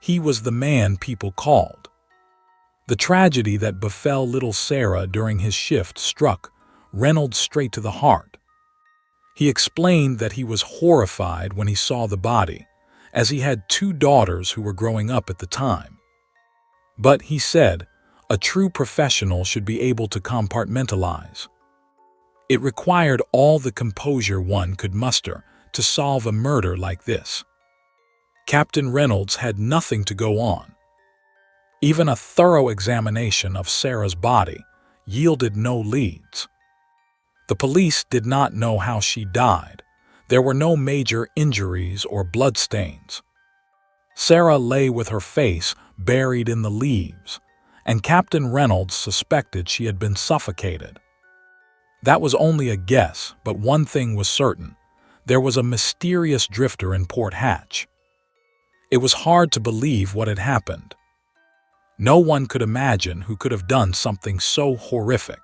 He was the man people called. The tragedy that befell little Sarah during his shift struck Reynolds straight to the heart. He explained that he was horrified when he saw the body, as he had 2 daughters who were growing up at the time. But, he said, a true professional should be able to compartmentalize. It required all the composure one could muster to solve a murder like this. Captain Reynolds had nothing to go on. Even a thorough examination of Sarah's body yielded no leads. The police did not know how she died. There were no major injuries or bloodstains. Sarah lay with her face buried in the leaves, and Captain Reynolds suspected she had been suffocated. That was only a guess, but one thing was certain. There was a mysterious drifter in Port Hatch. It was hard to believe what had happened. No one could imagine who could have done something so horrific.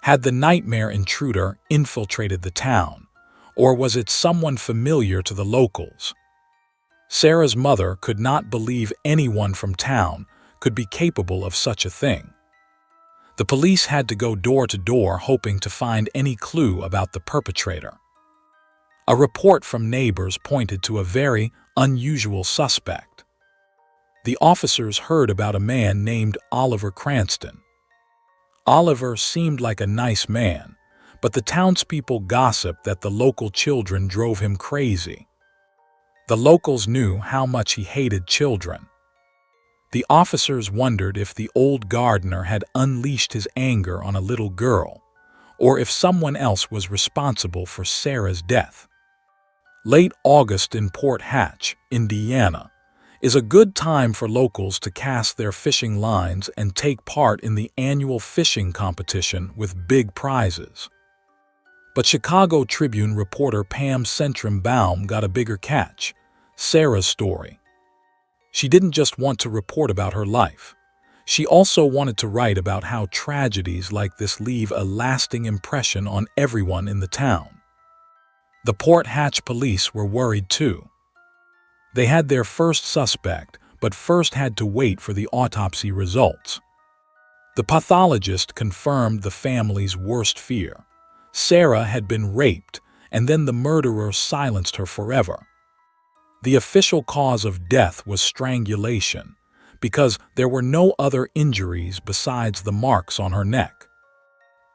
Had the nightmare intruder infiltrated the town, or was it someone familiar to the locals? Sarah's mother could not believe anyone from town could be capable of such a thing. The police had to go door to door hoping to find any clue about the perpetrator. A report from neighbors pointed to a very unusual suspect. The officers heard about a man named Oliver Cranston. Oliver seemed like a nice man, but the townspeople gossiped that the local children drove him crazy. The locals knew how much he hated children. The officers wondered if the old gardener had unleashed his anger on a little girl, or if someone else was responsible for Sarah's death. Late August in Port Hatch, Indiana, is a good time for locals to cast their fishing lines and take part in the annual fishing competition with big prizes. But Chicago Tribune reporter Pam Centrum-Baum got a bigger catch: Sarah's story. She didn't just want to report about her life. She also wanted to write about how tragedies like this leave a lasting impression on everyone in the town. The Port Hatch police were worried too. They had their first suspect, but first had to wait for the autopsy results. The pathologist confirmed the family's worst fear. Sarah had been raped, and then the murderer silenced her forever. The official cause of death was strangulation, because there were no other injuries besides the marks on her neck.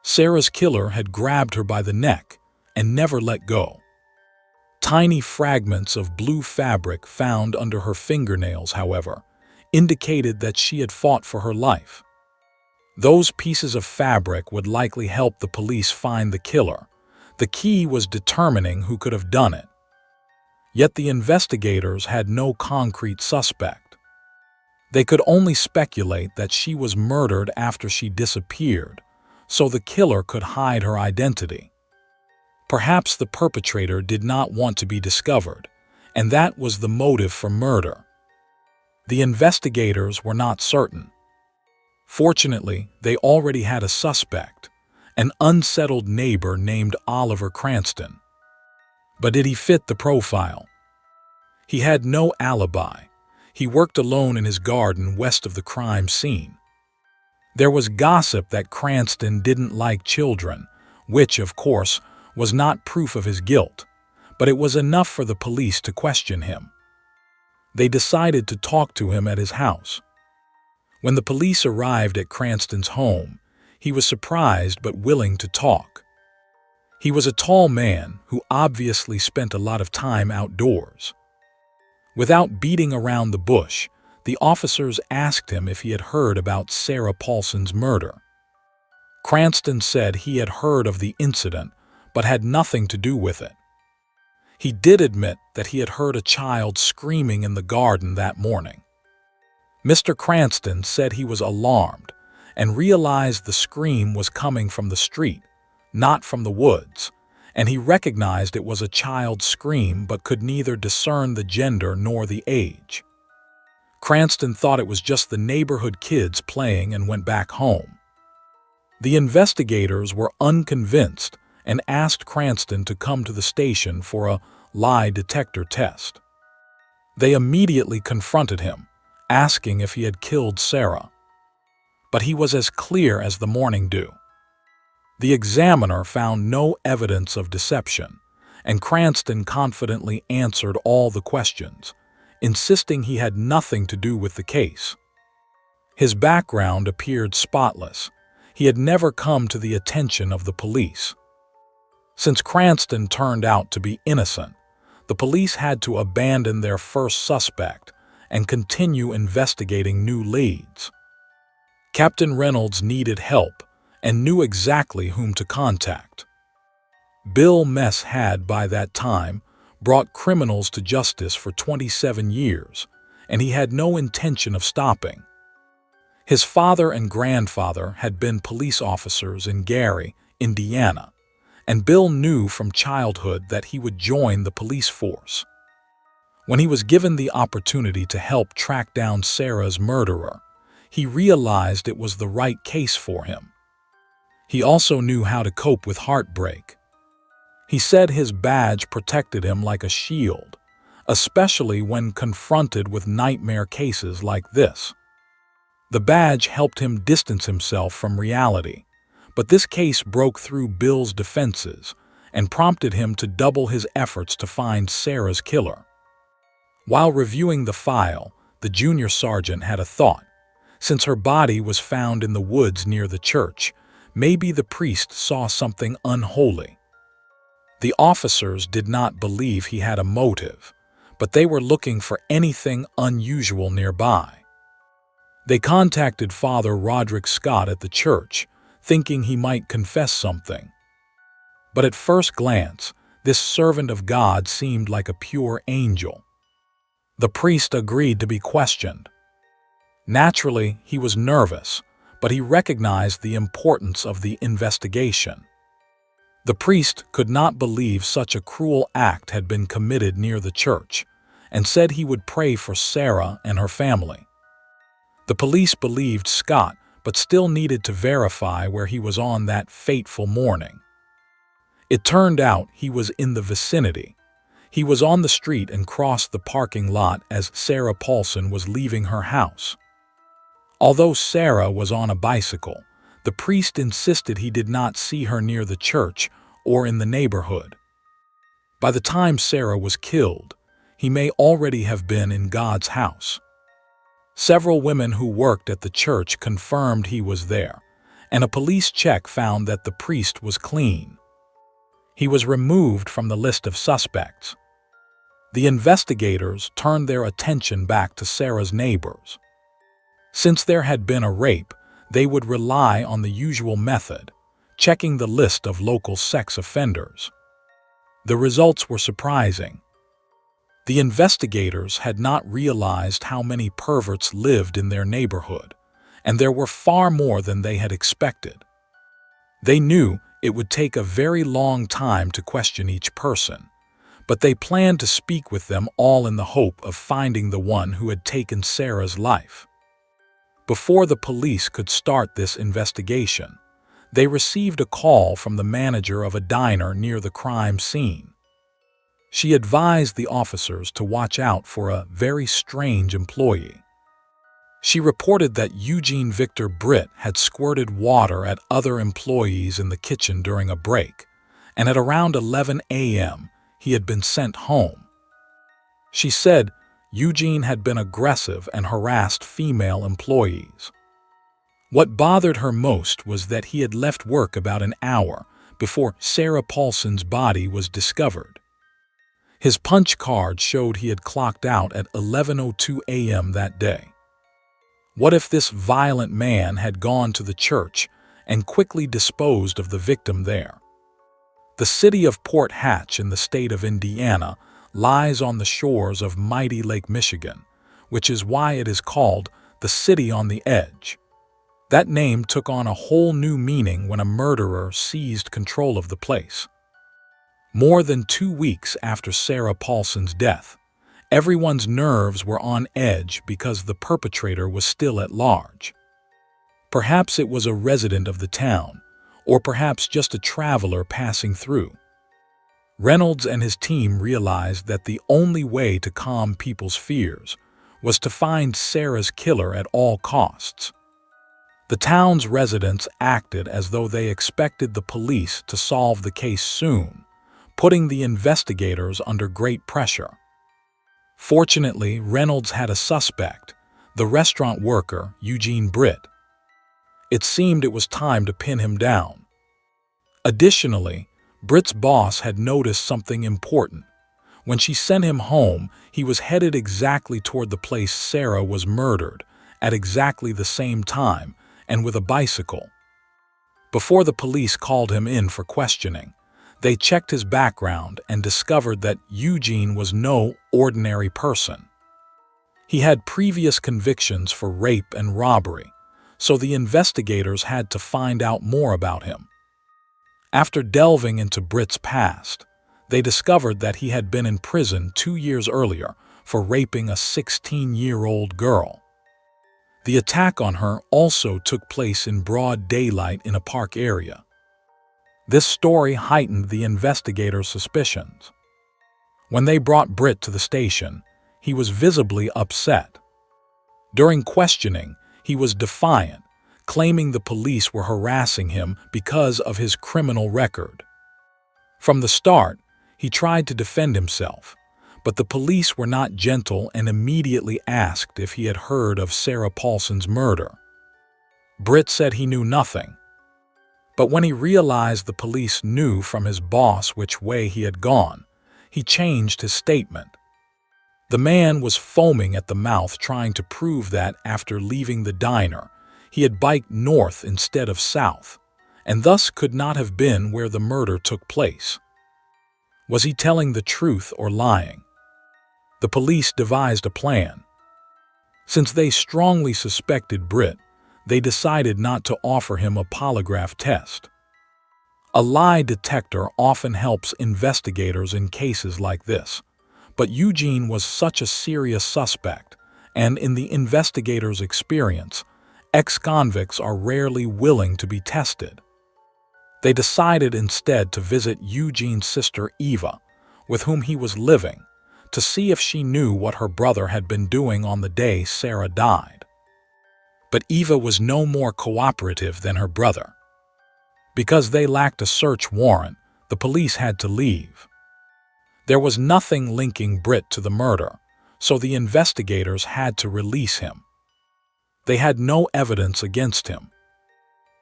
Sarah's killer had grabbed her by the neck and never let go. Tiny fragments of blue fabric found under her fingernails, however, indicated that she had fought for her life. Those pieces of fabric would likely help the police find the killer. The key was determining who could have done it. Yet the investigators had no concrete suspect. They could only speculate that she was murdered after she disappeared, so the killer could hide her identity. Perhaps the perpetrator did not want to be discovered, and that was the motive for murder. The investigators were not certain. Fortunately, they already had a suspect, an unsettled neighbor named Oliver Cranston. But did he fit the profile? He had no alibi. He worked alone in his garden west of the crime scene. There was gossip that Cranston didn't like children, which, of course, was not proof of his guilt, but it was enough for the police to question him. They decided to talk to him at his house. When the police arrived at Cranston's home, he was surprised but willing to talk. He was a tall man who obviously spent a lot of time outdoors. Without beating around the bush, the officers asked him if he had heard about Sarah Paulson's murder. Cranston said he had heard of the incident, but had nothing to do with it. He did admit that he had heard a child screaming in the garden that morning. Mr. Cranston said he was alarmed and realized the scream was coming from the street, not from the woods, and he recognized it was a child's scream but could neither discern the gender nor the age. Cranston thought it was just the neighborhood kids playing and went back home. The investigators were unconvinced and asked Cranston to come to the station for a lie detector test. They immediately confronted him, asking if he had killed Sarah. But he was as clear as the morning dew. The examiner found no evidence of deception, and Cranston confidently answered all the questions, insisting he had nothing to do with the case. His background appeared spotless. He had never come to the attention of the police. Since Cranston turned out to be innocent, the police had to abandon their first suspect and continue investigating new leads. Captain Reynolds needed help and knew exactly whom to contact. Bill Mess had, by that time, brought criminals to justice for 27 years, and he had no intention of stopping. His father and grandfather had been police officers in Gary, Indiana, and Bill knew from childhood that he would join the police force. When he was given the opportunity to help track down Sarah's murderer, he realized it was the right case for him. He also knew how to cope with heartbreak. He said his badge protected him like a shield, especially when confronted with nightmare cases like this. The badge helped him distance himself from reality, but this case broke through Bill's defenses and prompted him to double his efforts to find Sarah's killer. While reviewing the file, the junior sergeant had a thought. Since her body was found in the woods near the church, maybe the priest saw something unholy. The officers did not believe he had a motive, but they were looking for anything unusual nearby. They contacted Father Roderick Scott at the church, thinking he might confess something. But at first glance, this servant of God seemed like a pure angel. The priest agreed to be questioned. Naturally, he was nervous, but he recognized the importance of the investigation. The priest could not believe such a cruel act had been committed near the church, and said he would pray for Sarah and her family. The police believed Scott, but still needed to verify where he was on that fateful morning. It turned out he was in the vicinity. He was on the street and crossed the parking lot as Sarah Paulson was leaving her house. Although Sarah was on a bicycle, the priest insisted he did not see her near the church or in the neighborhood. By the time Sarah was killed, he may already have been in God's house. Several women who worked at the church confirmed he was there, and a police check found that the priest was clean. He was removed from the list of suspects. The investigators turned their attention back to Sarah's neighbors. Since there had been a rape, they would rely on the usual method, checking the list of local sex offenders. The results were surprising. The investigators had not realized how many perverts lived in their neighborhood, and there were far more than they had expected. They knew it would take a very long time to question each person, but they planned to speak with them all in the hope of finding the one who had taken Sarah's life. Before the police could start this investigation, they received a call from the manager of a diner near the crime scene. She advised the officers to watch out for a very strange employee. She reported that Eugene Victor Britt had squirted water at other employees in the kitchen during a break, and at around 11 a.m., he had been sent home. She said Eugene had been aggressive and harassed female employees. What bothered her most was that he had left work about an hour before Sarah Paulson's body was discovered. His punch card showed he had clocked out at 11:02 a.m. that day. What if this violent man had gone to the church and quickly disposed of the victim there? The city of Port Hatch in the state of Indiana lies on the shores of mighty Lake Michigan, which is why it is called the City on the Edge. That name took on a whole new meaning when a murderer seized control of the place. More than 2 weeks after Sarah Paulson's death, everyone's nerves were on edge because the perpetrator was still at large. Perhaps it was a resident of the town, or perhaps just a traveler passing through. Reynolds and his team realized that the only way to calm people's fears was to find Sarah's killer at all costs. The town's residents acted as though they expected the police to solve the case soon, putting the investigators under great pressure. Fortunately, Reynolds had a suspect, the restaurant worker, Eugene Britt. It seemed it was time to pin him down. Additionally, Britt's boss had noticed something important. When she sent him home, he was headed exactly toward the place Sarah was murdered, at exactly the same time, and with a bicycle. Before the police called him in for questioning, they checked his background and discovered that Eugene was no ordinary person. He had previous convictions for rape and robbery, so the investigators had to find out more about him. After delving into Britt's past, they discovered that he had been in prison 2 years earlier for raping a 16-year-old girl. The attack on her also took place in broad daylight in a park area. This story heightened the investigators' suspicions. When they brought Britt to the station, he was visibly upset. During questioning, he was defiant, claiming the police were harassing him because of his criminal record. From the start, he tried to defend himself, but the police were not gentle and immediately asked if he had heard of Sarah Paulson's murder. Britt said he knew nothing. But when he realized the police knew from his boss which way he had gone, he changed his statement. The man was foaming at the mouth, trying to prove that after leaving the diner, he had biked north instead of south, and thus could not have been where the murder took place. Was he telling the truth or lying? The police devised a plan. Since they strongly suspected Britt, they decided not to offer him a polygraph test. A lie detector often helps investigators in cases like this, but Eugene was such a serious suspect, and in the investigators' experience, ex-convicts are rarely willing to be tested. They decided instead to visit Eugene's sister Eva, with whom he was living, to see if she knew what her brother had been doing on the day Sarah died. But Eva was no more cooperative than her brother. Because they lacked a search warrant, the police had to leave. There was nothing linking Britt to the murder, so the investigators had to release him. They had no evidence against him.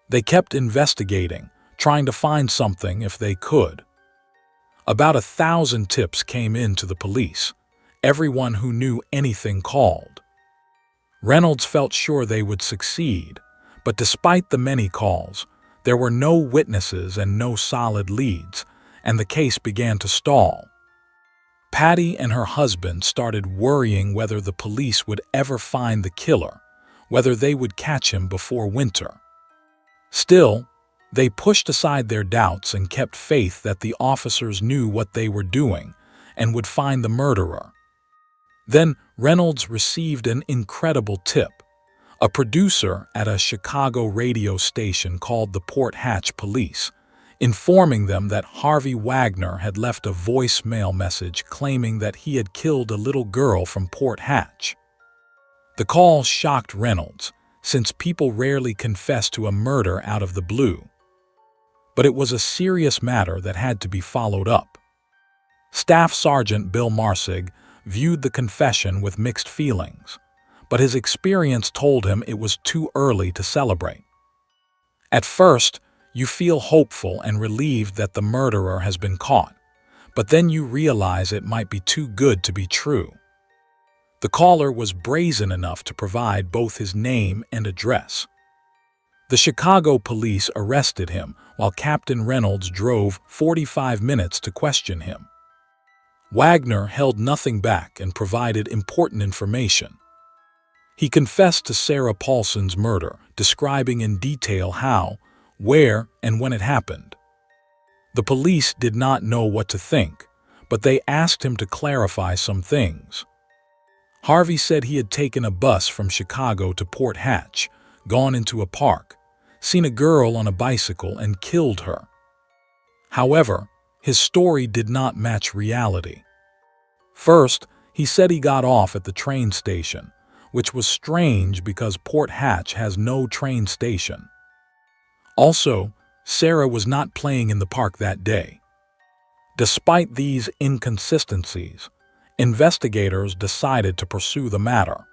They kept investigating, trying to find something if they could. About 1,000 tips came in to the police. Everyone who knew anything called. Reynolds felt sure they would succeed, but despite the many calls, there were no witnesses and no solid leads, and the case began to stall. Patty and her husband started worrying whether the police would ever find the killer, whether they would catch him before winter. Still, they pushed aside their doubts and kept faith that the officers knew what they were doing and would find the murderer. Then Reynolds received an incredible tip. A producer at a Chicago radio station called the Port Hatch Police, informing them that Harvey Wagner had left a voicemail message claiming that he had killed a little girl from Port Hatch. The call shocked Reynolds, since people rarely confess to a murder out of the blue. But it was a serious matter that had to be followed up. Staff Sergeant Bill Marsig viewed the confession with mixed feelings, but his experience told him it was too early to celebrate. At first, you feel hopeful and relieved that the murderer has been caught, but then you realize it might be too good to be true. The caller was brazen enough to provide both his name and address. The Chicago police arrested him while Captain Reynolds drove 45 minutes to question him. Wagner held nothing back and provided important information. He confessed to Sarah Paulson's murder, describing in detail how, where, and when it happened. The police did not know what to think, but they asked him to clarify some things. Harvey said he had taken a bus from Chicago to Port Hatch, gone into a park, seen a girl on a bicycle and killed her. However, his story did not match reality. First, he said he got off at the train station, which was strange because Port Hatch has no train station. Also, Sarah was not playing in the park that day. Despite these inconsistencies, investigators decided to pursue the matter.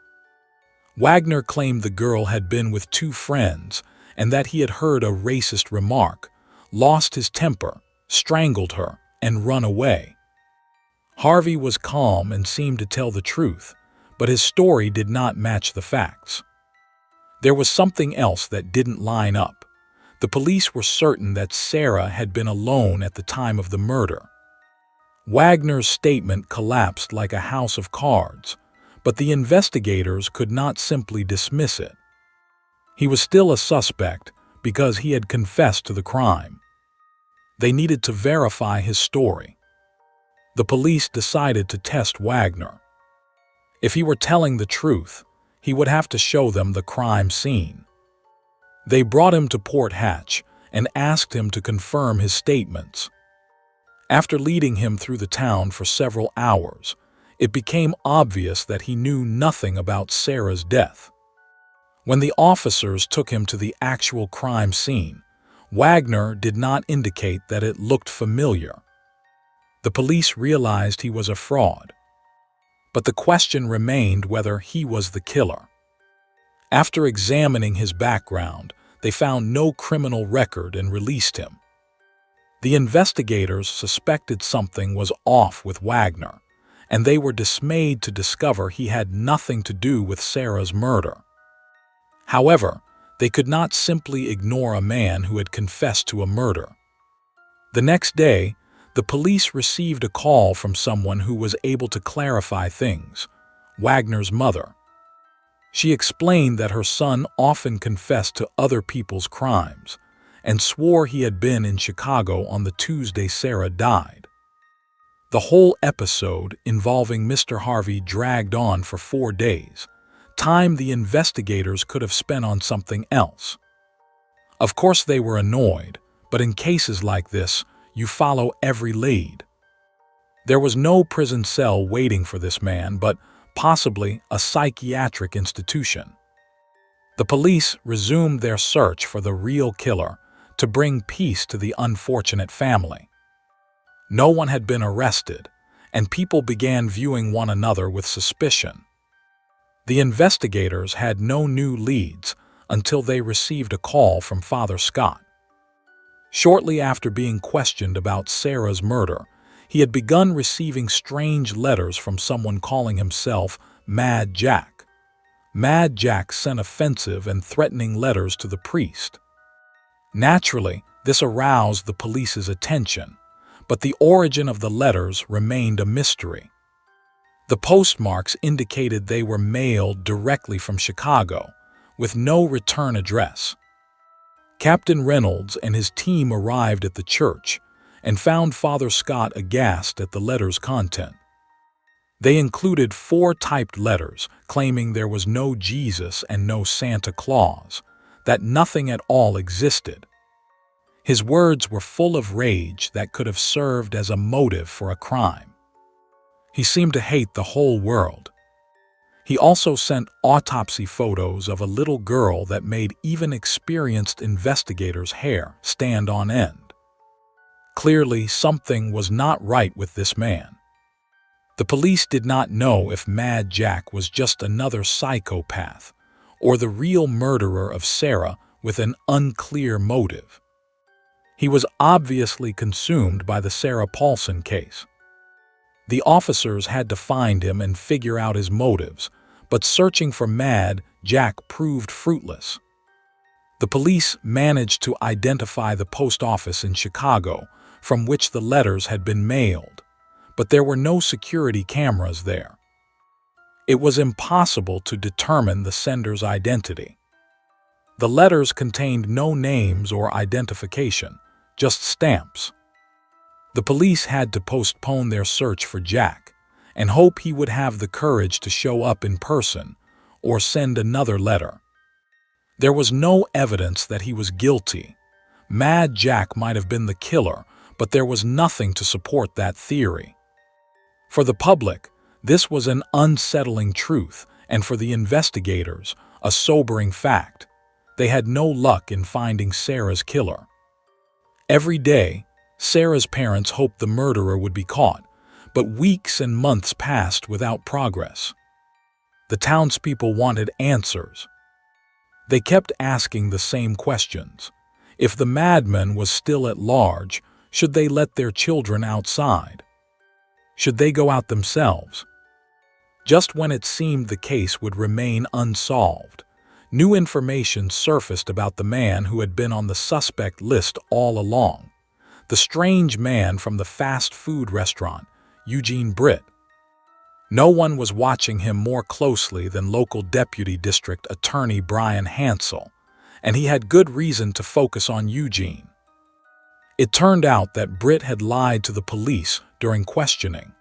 Wagner claimed the girl had been with two friends and that he had heard a racist remark, lost his temper, strangled her, and run away. Harvey was calm and seemed to tell the truth, but his story did not match the facts. There was something else that didn't line up. The police were certain that Sarah had been alone at the time of the murder. Wagner's statement collapsed like a house of cards, but the investigators could not simply dismiss it. He was still a suspect because he had confessed to the crime. They needed to verify his story. The police decided to test Wagner. If he were telling the truth, he would have to show them the crime scene. They brought him to Port Hatch and asked him to confirm his statements. After leading him through the town for several hours, it became obvious that he knew nothing about Sarah's death. When the officers took him to the actual crime scene, Wagner did not indicate that it looked familiar. The police realized he was a fraud. But the question remained whether he was the killer. After examining his background, they found no criminal record and released him. The investigators suspected something was off with Wagner, and they were dismayed to discover he had nothing to do with Sarah's murder. However, they could not simply ignore a man who had confessed to a murder. The next day, the police received a call from someone who was able to clarify things, Wagner's mother. She explained that her son often confessed to other people's crimes and swore he had been in Chicago on the Tuesday Sarah died. The whole episode involving Mr. Harvey dragged on for 4 days, time the investigators could have spent on something else. Of course they were annoyed, but in cases like this, you follow every lead. There was no prison cell waiting for this man, but possibly a psychiatric institution. The police resumed their search for the real killer to bring peace to the unfortunate family. No one had been arrested, and people began viewing one another with suspicion. The investigators had no new leads until they received a call from Father Scott. Shortly after being questioned about Sarah's murder, he had begun receiving strange letters from someone calling himself Mad Jack. Mad Jack sent offensive and threatening letters to the priest. Naturally, this aroused the police's attention, but the origin of the letters remained a mystery. The postmarks indicated they were mailed directly from Chicago, with no return address. Captain Reynolds and his team arrived at the church and found Father Scott aghast at the letters' content. They included 4 typed letters claiming there was no Jesus and no Santa Claus, that nothing at all existed. His words were full of rage that could have served as a motive for a crime. He seemed to hate the whole world. He also sent autopsy photos of a little girl that made even experienced investigators' hair stand on end. Clearly, something was not right with this man. The police did not know if Mad Jack was just another psychopath or the real murderer of Sarah with an unclear motive. He was obviously consumed by the Sarah Paulson case. The officers had to find him and figure out his motives, but searching for Mad Jack proved fruitless. The police managed to identify the post office in Chicago from which the letters had been mailed, but there were no security cameras there. It was impossible to determine the sender's identity. The letters contained no names or identification, just stamps. The police had to postpone their search for Jack and hope he would have the courage to show up in person or send another letter. There was no evidence that he was guilty. Mad Jack might have been the killer, but there was nothing to support that theory. For the public, this was an unsettling truth, and for the investigators, a sobering fact. They had no luck in finding Sarah's killer. Every day, Sarah's parents hoped the murderer would be caught, but weeks and months passed without progress. The townspeople wanted answers. They kept asking the same questions. If the madman was still at large, should they let their children outside? Should they go out themselves? Just when it seemed the case would remain unsolved, new information surfaced about the man who had been on the suspect list all along. The strange man from the fast food restaurant, Eugene Britt. No one was watching him more closely than local Deputy District Attorney Brian Hansel, and he had good reason to focus on Eugene. It turned out that Britt had lied to the police during questioning.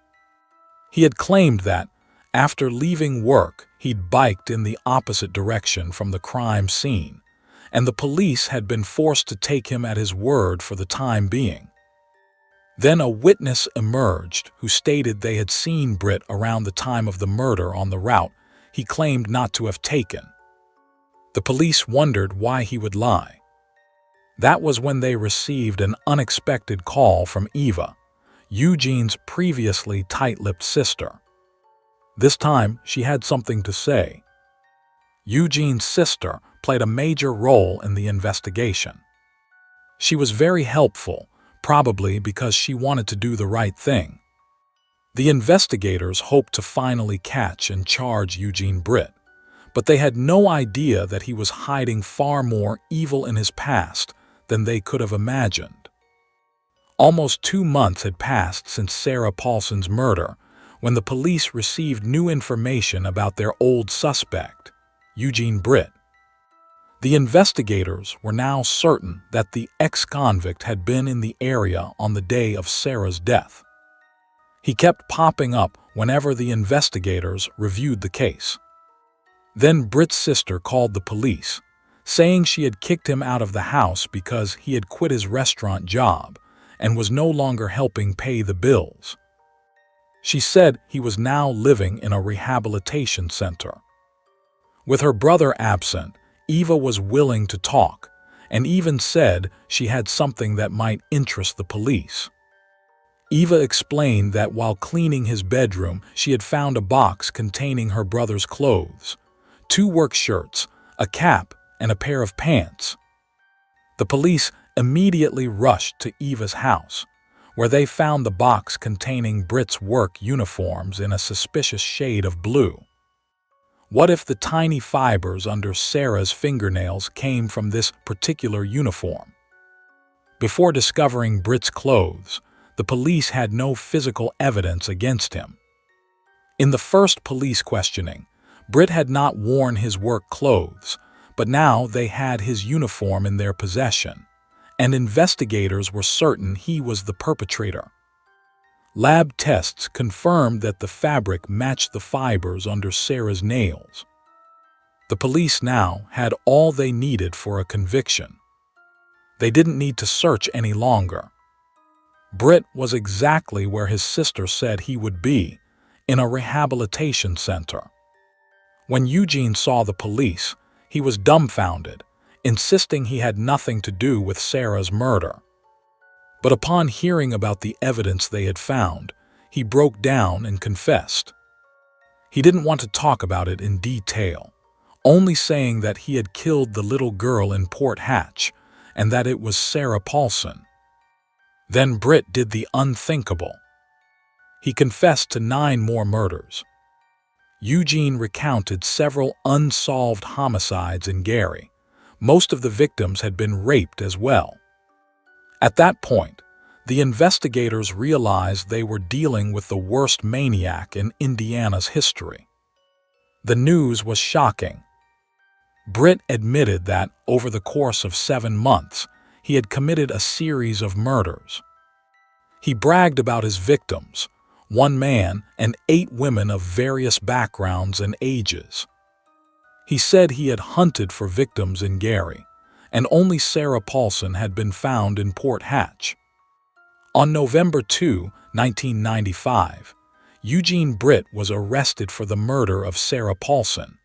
He had claimed that, after leaving work, he'd biked in the opposite direction from the crime scene, and the police had been forced to take him at his word for the time being. Then a witness emerged who stated they had seen Britt around the time of the murder on the route he claimed not to have taken. The police wondered why he would lie. That was when they received an unexpected call from Eva, Eugene's previously tight-lipped sister. This time, she had something to say. Eugene's sister played a major role in the investigation. She was very helpful, probably because she wanted to do the right thing. The investigators hoped to finally catch and charge Eugene Britt, but they had no idea that he was hiding far more evil in his past than they could have imagined. Almost 2 months had passed since Sarah Paulson's murder when the police received new information about their old suspect, Eugene Britt. The investigators were now certain that the ex-convict had been in the area on the day of Sarah's death. He kept popping up whenever the investigators reviewed the case. Then Britt's sister called the police, saying she had kicked him out of the house because he had quit his restaurant job and was no longer helping pay the bills. She said he was now living in a rehabilitation center. With her brother absent, Eva was willing to talk, and even said she had something that might interest the police. Eva explained that while cleaning his bedroom, she had found a box containing her brother's clothes, 2 work shirts, a cap, and a pair of pants. The police immediately rushed to Eva's house, where they found the box containing Britt's work uniforms in a suspicious shade of blue. What if the tiny fibers under Sarah's fingernails came from this particular uniform? Before discovering Britt's clothes, the police had no physical evidence against him. In the first police questioning, Britt had not worn his work clothes, but now they had his uniform in their possession, and investigators were certain he was the perpetrator. Lab tests confirmed that the fabric matched the fibers under Sarah's nails. The police now had all they needed for a conviction. They didn't need to search any longer. Britt was exactly where his sister said he would be, in a rehabilitation center. When Eugene saw the police, he was dumbfounded, insisting he had nothing to do with Sarah's murder. But upon hearing about the evidence they had found, he broke down and confessed. He didn't want to talk about it in detail, only saying that he had killed the little girl in Port Hatch and that it was Sarah Paulson. Then Britt did the unthinkable. He confessed to 9 more murders. Eugene recounted several unsolved homicides in Gary. Most of the victims had been raped as well. At that point, the investigators realized they were dealing with the worst maniac in Indiana's history. The news was shocking. Britt admitted that, over the course of 7 months, he had committed a series of murders. He bragged about his victims, 1 man and 8 women of various backgrounds and ages. He said he had hunted for victims in Gary, and only Sarah Paulson had been found in Port Hatch. On November 2, 1995, Eugene Britt was arrested for the murder of Sarah Paulson.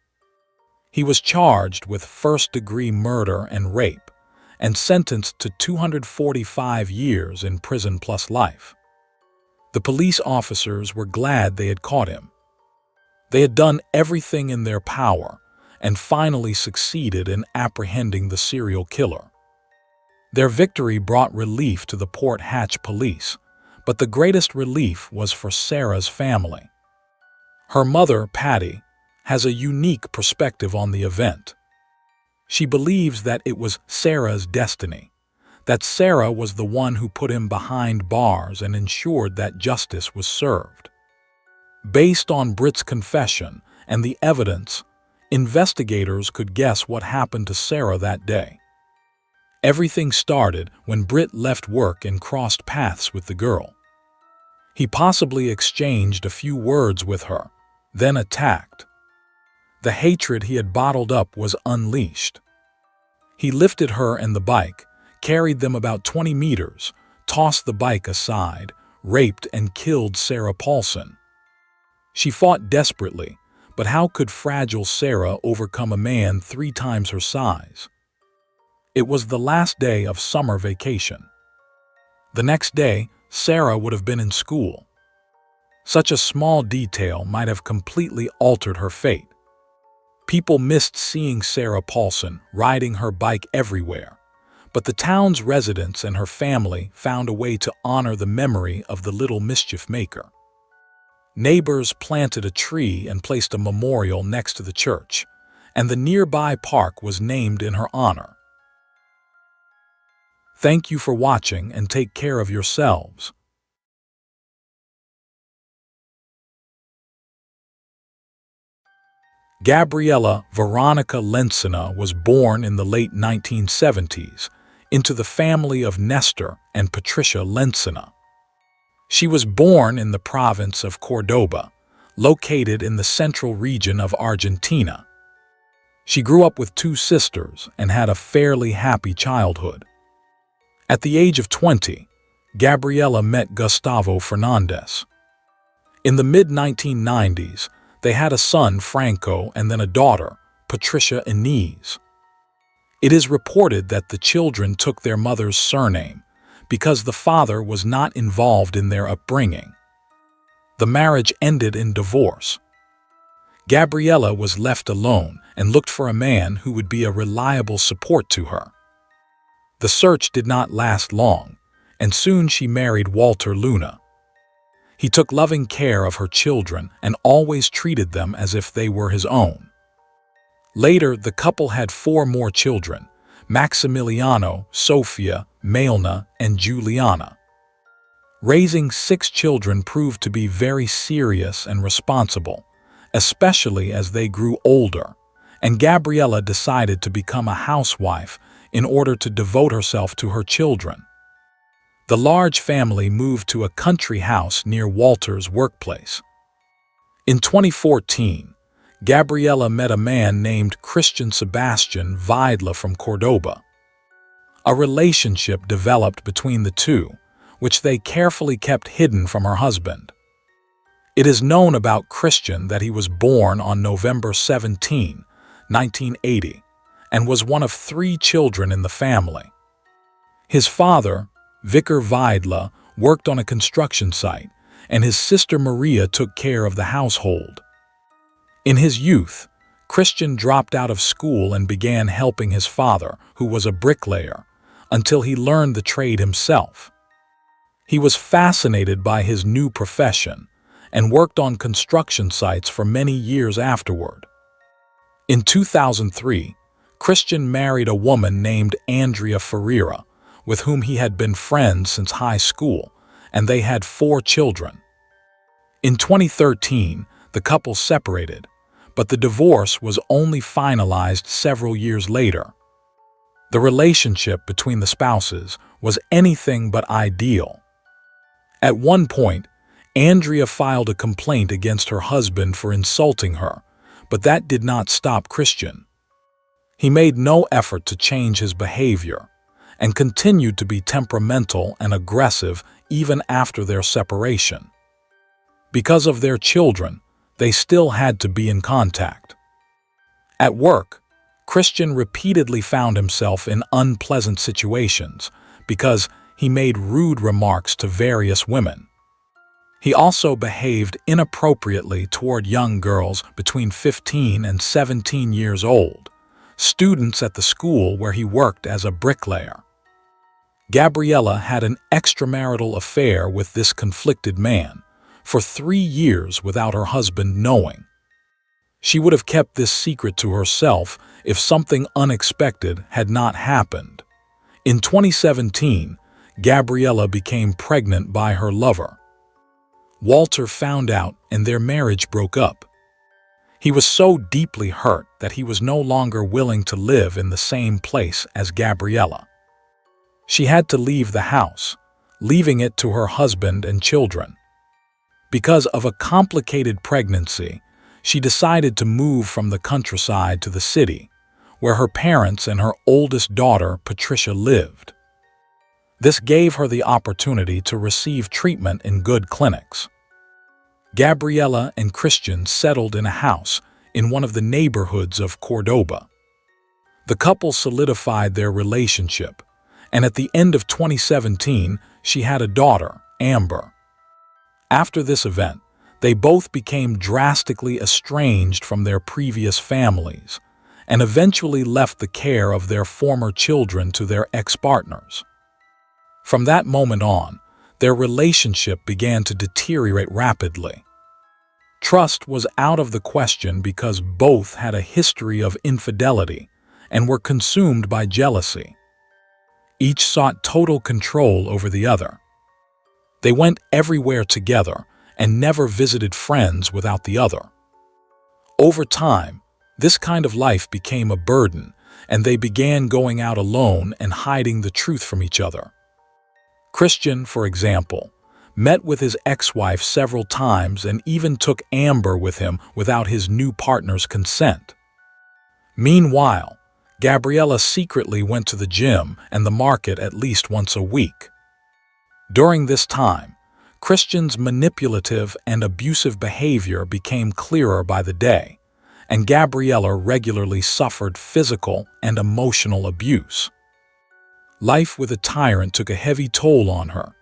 He was charged with first-degree murder and rape and sentenced to 245 years in prison plus life. The police officers were glad they had caught him. They had done everything in their power and finally succeeded in apprehending the serial killer. Their victory brought relief to the Port Hatch police, but the greatest relief was for Sarah's family. Her mother, Patty, has a unique perspective on the event. She believes that it was Sarah's destiny, that Sarah was the one who put him behind bars and ensured that justice was served. Based on Britt's confession and the evidence, investigators could guess what happened to Sarah that day. Everything started when Britt left work and crossed paths with the girl. He possibly exchanged a few words with her, then attacked. The hatred he had bottled up was unleashed. He lifted her and the bike, carried them about 20 meters, tossed the bike aside, raped and killed Sarah Paulson. She fought desperately, but how could fragile Sarah overcome a man 3 times her size? It was the last day of summer vacation. The next day, Sarah would have been in school. Such a small detail might have completely altered her fate. People missed seeing Sarah Paulson riding her bike everywhere, but the town's residents and her family found a way to honor the memory of the little mischief maker. Neighbors planted a tree and placed a memorial next to the church, and the nearby park was named in her honor. Thank you for watching and take care of yourselves. Gabriella Veronica Lencina was born in the late 1970s into the family of Nestor and Patricia Lencina. She was born in the province of Córdoba, located in the central region of Argentina. She grew up with 2 sisters and had a fairly happy childhood. At the age of 20, Gabriella met Gustavo Fernandez. In the mid-1990s, they had a son, Franco, and then a daughter, Patricia Inés. It is reported that the children took their mother's surname because the father was not involved in their upbringing. The marriage ended in divorce. Gabriella was left alone and looked for a man who would be a reliable support to her. The search did not last long, and soon she married Walter Luna. He took loving care of her children and always treated them as if they were his own. Later, the couple had 4 more children: Maximiliano, Sofia, Mailna, and Juliana. Raising 6 children proved to be very serious and responsible, especially as they grew older, and Gabriella decided to become a housewife in order to devote herself to her children. The large family moved to a country house near Walter's workplace. In 2014, Gabriella met a man named Christian Sebastian Vidla from Córdoba. A relationship developed between the two, which they carefully kept hidden from her husband. It is known about Christian that he was born on November 17, 1980, and was one of 3 children in the family. His father, Vicar Vidla, worked on a construction site, and his sister Maria took care of the household. In his youth, Christian dropped out of school and began helping his father, who was a bricklayer, until he learned the trade himself. He was fascinated by his new profession and worked on construction sites for many years afterward. In 2003, Christian married a woman named Andrea Ferreira, with whom he had been friends since high school, and they had 4 children. In 2013, the couple separated, but the divorce was only finalized several years later. The relationship between the spouses was anything but ideal. At one point, Andrea filed a complaint against her husband for insulting her, but that did not stop Christian. He made no effort to change his behavior and continued to be temperamental and aggressive even after their separation. Because of their children, they still had to be in contact. At work, Christian repeatedly found himself in unpleasant situations because he made rude remarks to various women. He also behaved inappropriately toward young girls between 15 and 17 years old, students at the school where he worked as a bricklayer. Gabriella had an extramarital affair with this conflicted man for 3 years without her husband knowing. She would have kept this secret to herself if something unexpected had not happened. In 2017, Gabriella became pregnant by her lover. Walter found out and their marriage broke up. He was so deeply hurt that he was no longer willing to live in the same place as Gabriella. She had to leave the house, leaving it to her husband and children. Because of a complicated pregnancy, she decided to move from the countryside to the city, where her parents and her oldest daughter, Patricia, lived. This gave her the opportunity to receive treatment in good clinics. Gabriella and Christian settled in a house in one of the neighborhoods of Cordoba. The couple solidified their relationship, and at the end of 2017, she had a daughter, Amber. After this event, they both became drastically estranged from their previous families and eventually left the care of their former children to their ex-partners. From that moment on, their relationship began to deteriorate rapidly. Trust was out of the question because both had a history of infidelity and were consumed by jealousy. Each sought total control over the other. They went everywhere together and never visited friends without the other. Over time, this kind of life became a burden, and they began going out alone and hiding the truth from each other. Christian, for example, met with his ex-wife several times and even took Amber with him without his new partner's consent. Meanwhile, Gabriella secretly went to the gym and the market at least once a week. During this time, Christian's manipulative and abusive behavior became clearer by the day, and Gabriella regularly suffered physical and emotional abuse. Life with a tyrant took a heavy toll on her.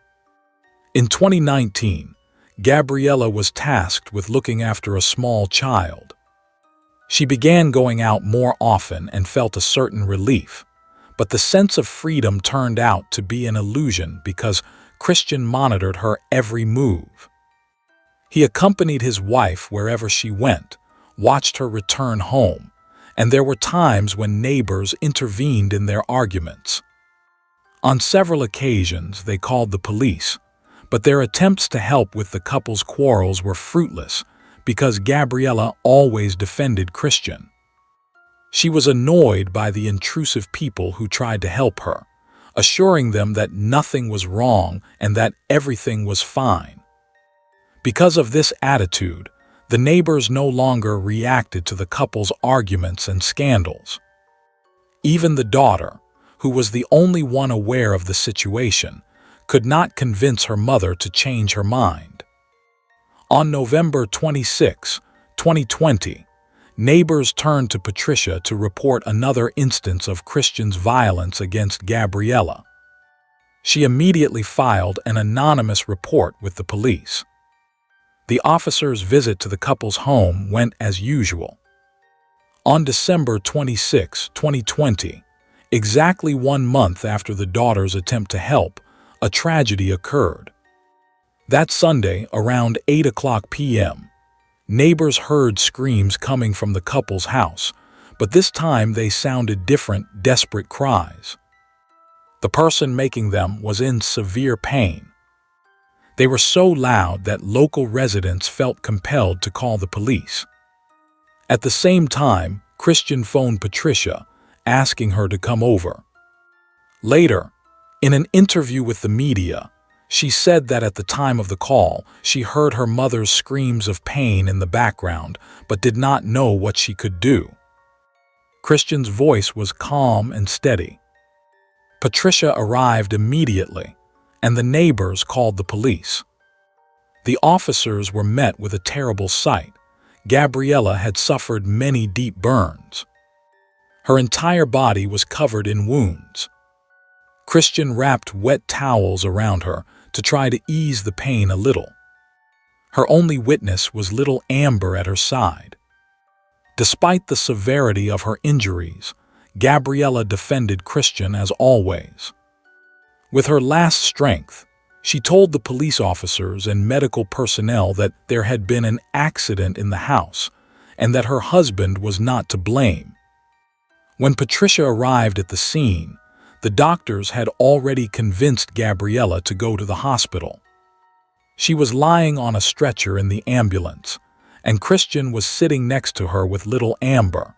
In 2019, Gabriella was tasked with looking after a small child. She began going out more often and felt a certain relief, but the sense of freedom turned out to be an illusion because Christian monitored her every move. He accompanied his wife wherever she went, watched her return home, and there were times when neighbors intervened in their arguments. On several occasions, they called the police, but their attempts to help with the couple's quarrels were fruitless because Gabriella always defended Christian. She was annoyed by the intrusive people who tried to help her, assuring them that nothing was wrong and that everything was fine. Because of this attitude, the neighbors no longer reacted to the couple's arguments and scandals. Even the daughter, who was the only one aware of the situation, could not convince her mother to change her mind. On November 26, 2020, neighbors turned to Patricia to report another instance of Christian's violence against Gabriella. She immediately filed an anonymous report with the police. The officer's visit to the couple's home went as usual. On December 26, 2020, exactly 1 month after the daughter's attempt to help, a tragedy occurred. That Sunday, around 8:00 p.m., neighbors heard screams coming from the couple's house, but this time they sounded different, desperate cries. The person making them was in severe pain. They were so loud that local residents felt compelled to call the police. At the same time, Christian phoned Patricia, asking her to come over. Later, in an interview with the media, she said that at the time of the call, she heard her mother's screams of pain in the background, but did not know what she could do. Christian's voice was calm and steady. Patricia arrived immediately, and the neighbors called the police. The officers were met with a terrible sight. Gabriella had suffered many deep burns. Her entire body was covered in wounds. Christian wrapped wet towels around her to try to ease the pain a little. Her only witness was little Amber at her side. Despite the severity of her injuries, Gabriella defended Christian as always. With her last strength, she told the police officers and medical personnel that there had been an accident in the house and that her husband was not to blame. When Patricia arrived at the scene, the doctors had already convinced Gabriella to go to the hospital. She was lying on a stretcher in the ambulance, and Christian was sitting next to her with little Amber.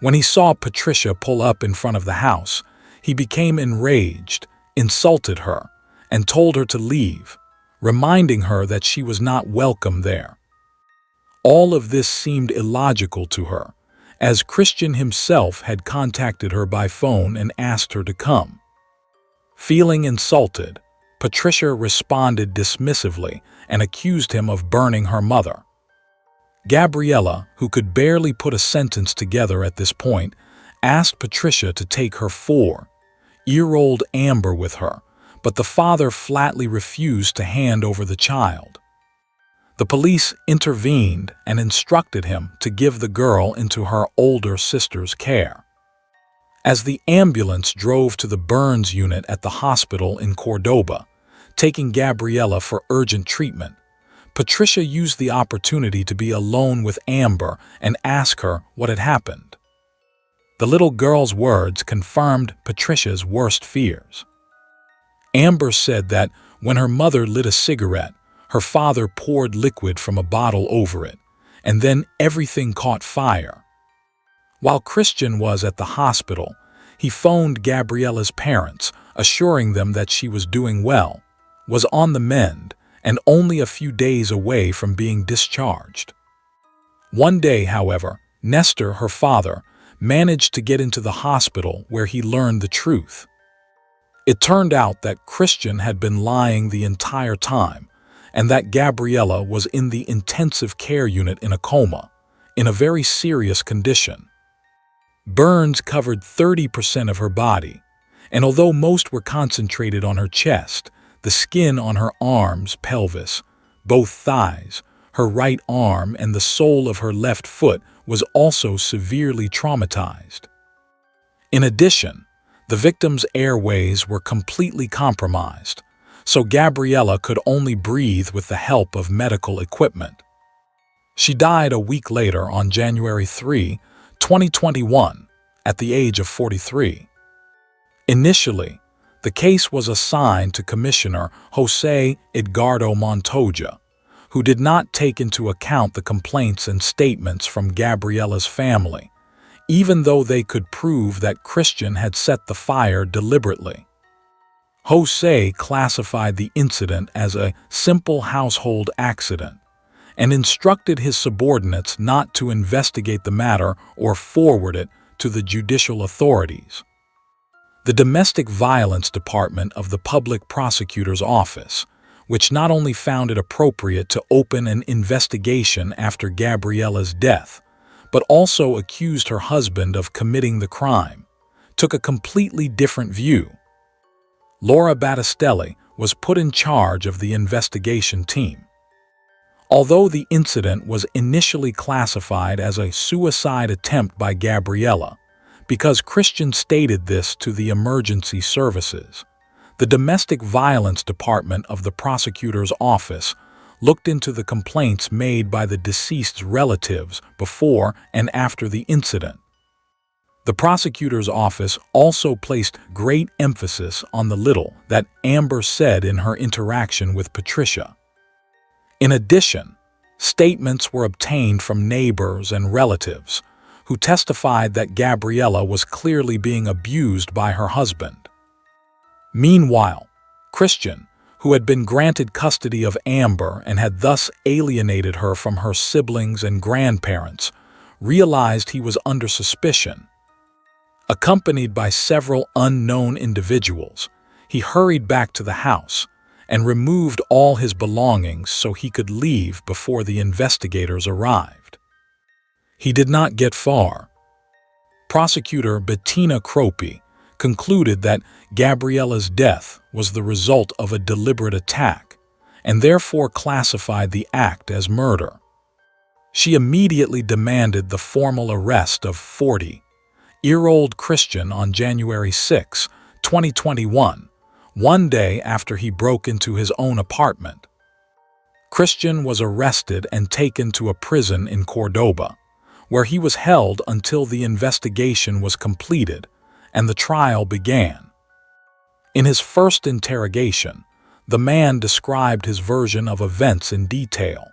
When he saw Patricia pull up in front of the house, he became enraged, insulted her, and told her to leave, reminding her that she was not welcome there. All of this seemed illogical to her, as Christian himself had contacted her by phone and asked her to come. Feeling insulted, Patricia responded dismissively and accused him of burning her mother. Gabriella, who could barely put a sentence together at this point, asked Patricia to take her 4-year-old Amber with her, but the father flatly refused to hand over the child. The police intervened and instructed him to give the girl into her older sister's care. As the ambulance drove to the burns unit at the hospital in Cordoba, taking Gabriella for urgent treatment, Patricia used the opportunity to be alone with Amber and ask her what had happened. The little girl's words confirmed Patricia's worst fears. Amber said that when her mother lit a cigarette, her father poured liquid from a bottle over it, and then everything caught fire. While Christian was at the hospital, he phoned Gabriella's parents, assuring them that she was doing well, was on the mend, and only a few days away from being discharged. One day, however, Nestor, her father, managed to get into the hospital where he learned the truth. It turned out that Christian had been lying the entire time, and that Gabriella was in the intensive care unit in a coma, in a very serious condition. Burns covered 30% of her body, and although most were concentrated on her chest, the skin on her arms, pelvis, both thighs, her right arm, and the sole of her left foot was also severely traumatized. In addition, the victim's airways were completely compromised, so Gabriella could only breathe with the help of medical equipment. She died a week later on January 3, 2021, at the age of 43. Initially, the case was assigned to Commissioner Jose Edgardo Montoya, who did not take into account the complaints and statements from Gabriella's family, even though they could prove that Christian had set the fire deliberately. Jose classified the incident as a simple household accident and instructed his subordinates not to investigate the matter or forward it to the judicial authorities. The Domestic Violence Department of the Public Prosecutor's Office, which not only found it appropriate to open an investigation after Gabriella's death, but also accused her husband of committing the crime, took a completely different view. Laura Battistelli was put in charge of the investigation team. Although the incident was initially classified as a suicide attempt by Gabriella, because Christian stated this to the emergency services, the Domestic Violence Department of the prosecutor's office looked into the complaints made by the deceased's relatives before and after the incident. The prosecutor's office also placed great emphasis on the little that Amber said in her interaction with Patricia. In addition, statements were obtained from neighbors and relatives who testified that Gabriella was clearly being abused by her husband. Meanwhile, Christian, who had been granted custody of Amber and had thus alienated her from her siblings and grandparents, realized he was under suspicion. Accompanied by several unknown individuals, he hurried back to the house and removed all his belongings so he could leave before the investigators arrived. He did not get far. Prosecutor Bettina Croppi concluded that Gabriella's death was the result of a deliberate attack and therefore classified the act as murder. She immediately demanded the formal arrest of 40-year-old Christian on January 6, 2021, one day after he broke into his own apartment. Christian was arrested and taken to a prison in Cordoba, where he was held until the investigation was completed and the trial began. In his first interrogation, the man described his version of events in detail.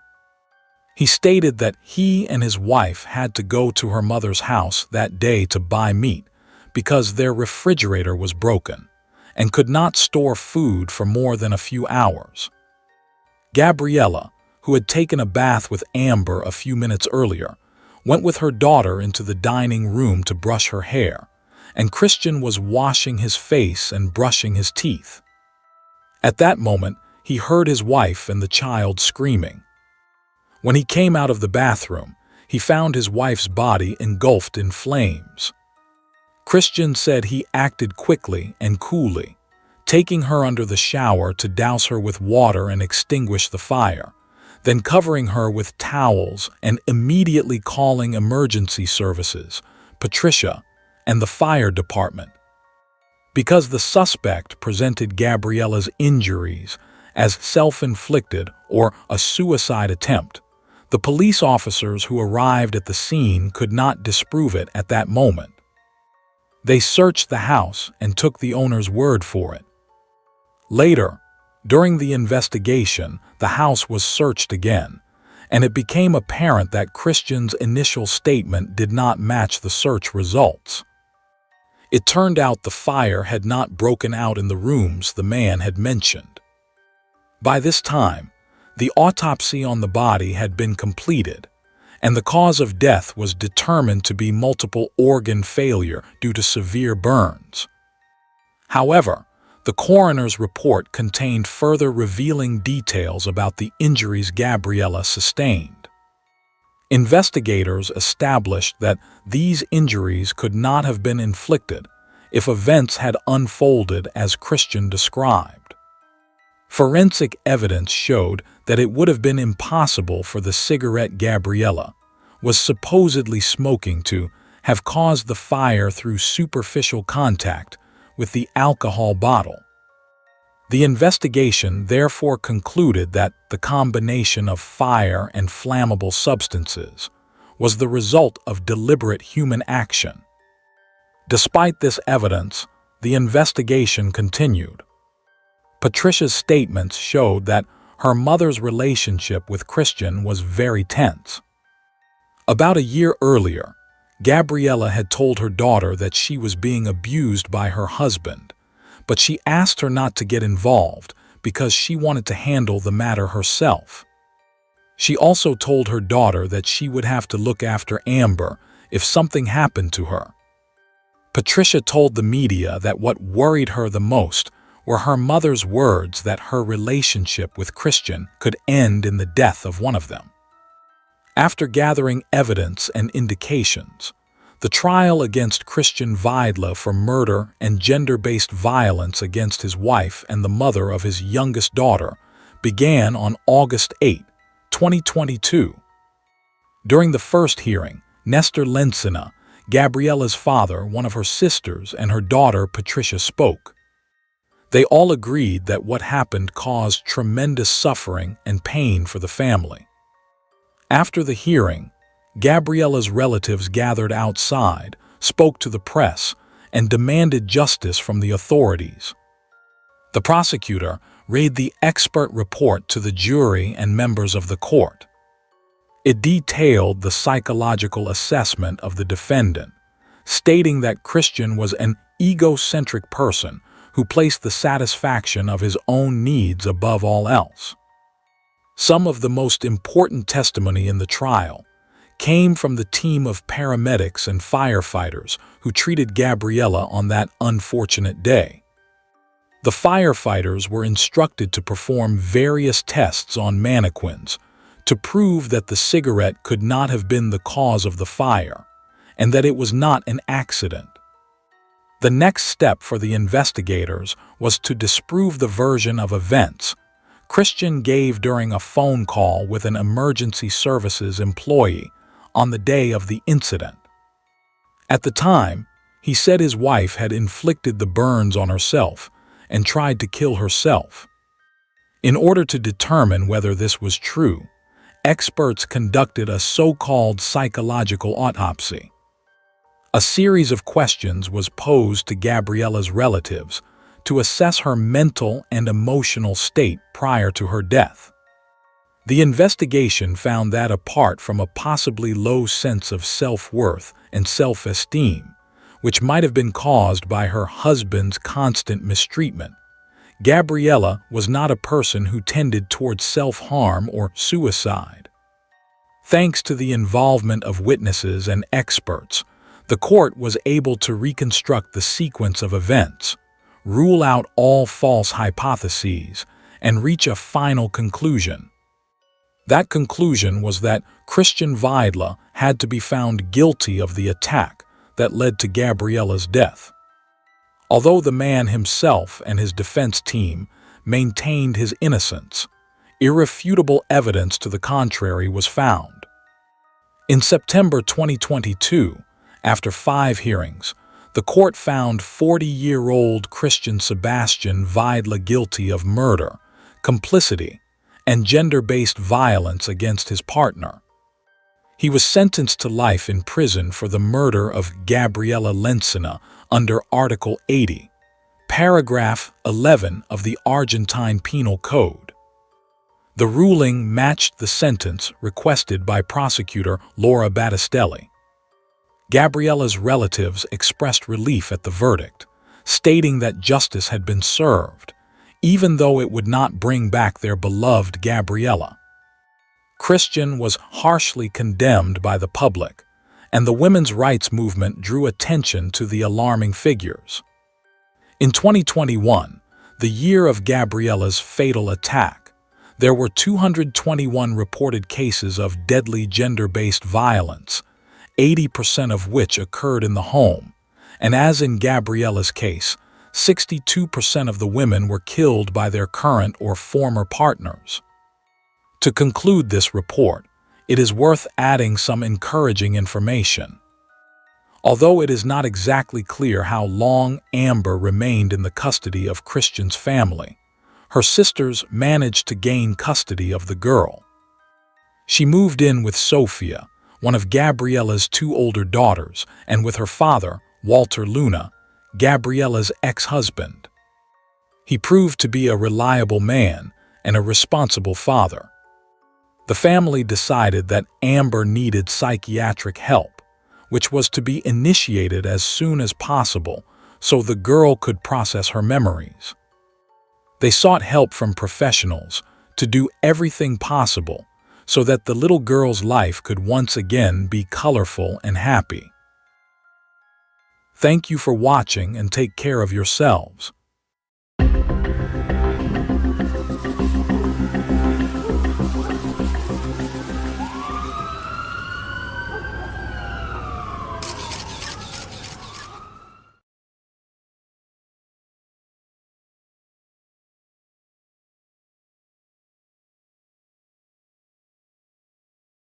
He stated that he and his wife had to go to her mother's house that day to buy meat because their refrigerator was broken and could not store food for more than a few hours. Gabriella, who had taken a bath with Amber a few minutes earlier, went with her daughter into the dining room to brush her hair, and Christian was washing his face and brushing his teeth. At that moment, he heard his wife and the child screaming. When he came out of the bathroom, he found his wife's body engulfed in flames. Christian said he acted quickly and coolly, taking her under the shower to douse her with water and extinguish the fire, then covering her with towels and immediately calling emergency services, Patricia, and the fire department. Because the suspect presented Gabriella's injuries as self-inflicted or a suicide attempt, the police officers who arrived at the scene could not disprove it at that moment. They searched the house and took the owner's word for it. Later, during the investigation, the house was searched again, and it became apparent that Christian's initial statement did not match the search results. It turned out the fire had not broken out in the rooms the man had mentioned. By this time, the autopsy on the body had been completed, and the cause of death was determined to be multiple organ failure due to severe burns. However, the coroner's report contained further revealing details about the injuries Gabriella sustained. Investigators established that these injuries could not have been inflicted if events had unfolded as Christian described. Forensic evidence showed that it would have been impossible for the cigarette Gabriella was supposedly smoking to have caused the fire through superficial contact with the alcohol bottle. The investigation therefore concluded that the combination of fire and flammable substances was the result of deliberate human action. Despite this evidence, the investigation continued. Patricia's statements showed that her mother's relationship with Christian was very tense. About a year earlier, Gabriella had told her daughter that she was being abused by her husband, but she asked her not to get involved because she wanted to handle the matter herself. She also told her daughter that she would have to look after Amber if something happened to her. Patricia told the media that what worried her the most were her mother's words that her relationship with Christian could end in the death of one of them. After gathering evidence and indications, the trial against Christian Vidla for murder and gender-based violence against his wife and the mother of his youngest daughter began on August 8, 2022. During the first hearing, Nestor Lencina, Gabriella's father, one of her sisters, and her daughter Patricia spoke. They all agreed that what happened caused tremendous suffering and pain for the family. After the hearing, Gabriella's relatives gathered outside, spoke to the press, and demanded justice from the authorities. The prosecutor read the expert report to the jury and members of the court. It detailed the psychological assessment of the defendant, stating that Christian was an egocentric person who placed the satisfaction of his own needs above all else. Some of the most important testimony in the trial came from the team of paramedics and firefighters who treated Gabriella on that unfortunate day. The firefighters were instructed to perform various tests on mannequins to prove that the cigarette could not have been the cause of the fire and that it was not an accident. The next step for the investigators was to disprove the version of events Christian gave during a phone call with an emergency services employee on the day of the incident. At the time, he said his wife had inflicted the burns on herself and tried to kill herself. In order to determine whether this was true, experts conducted a so-called psychological autopsy. A series of questions was posed to Gabriella's relatives to assess her mental and emotional state prior to her death. The investigation found that apart from a possibly low sense of self-worth and self-esteem, which might have been caused by her husband's constant mistreatment, Gabriella was not a person who tended towards self-harm or suicide. Thanks to the involvement of witnesses and experts, the court was able to reconstruct the sequence of events, rule out all false hypotheses, and reach a final conclusion. That conclusion was that Christian Weidle had to be found guilty of the attack that led to Gabriella's death. Although the man himself and his defense team maintained his innocence, irrefutable evidence to the contrary was found. In September 2022, after 5 hearings, the court found 40-year-old Christian Sebastian Weidle guilty of murder, complicity, and gender-based violence against his partner. He was sentenced to life in prison for the murder of Gabriella Lencina under Article 80, Paragraph 11 of the Argentine Penal Code. The ruling matched the sentence requested by prosecutor Laura Battistelli. Gabriella's relatives expressed relief at the verdict, stating that justice had been served, even though it would not bring back their beloved Gabriella. Christian was harshly condemned by the public, and the women's rights movement drew attention to the alarming figures. In 2021, the year of Gabriella's fatal attack, there were 221 reported cases of deadly gender-based violence, 80% of which occurred in the home, and as in Gabriella's case, 62% of the women were killed by their current or former partners. To conclude this report, it is worth adding some encouraging information. Although it is not exactly clear how long Amber remained in the custody of Christian's family, her sisters managed to gain custody of the girl. She moved in with Sophia, one of Gabriella's 2 older daughters, and with her father, Walter Luna, Gabriella's ex-husband. He proved to be a reliable man and a responsible father. The family decided that Amber needed psychiatric help, which was to be initiated as soon as possible so the girl could process her memories. They sought help from professionals to do everything possible so that the little girl's life could once again be colorful and happy. Thank you for watching and take care of yourselves.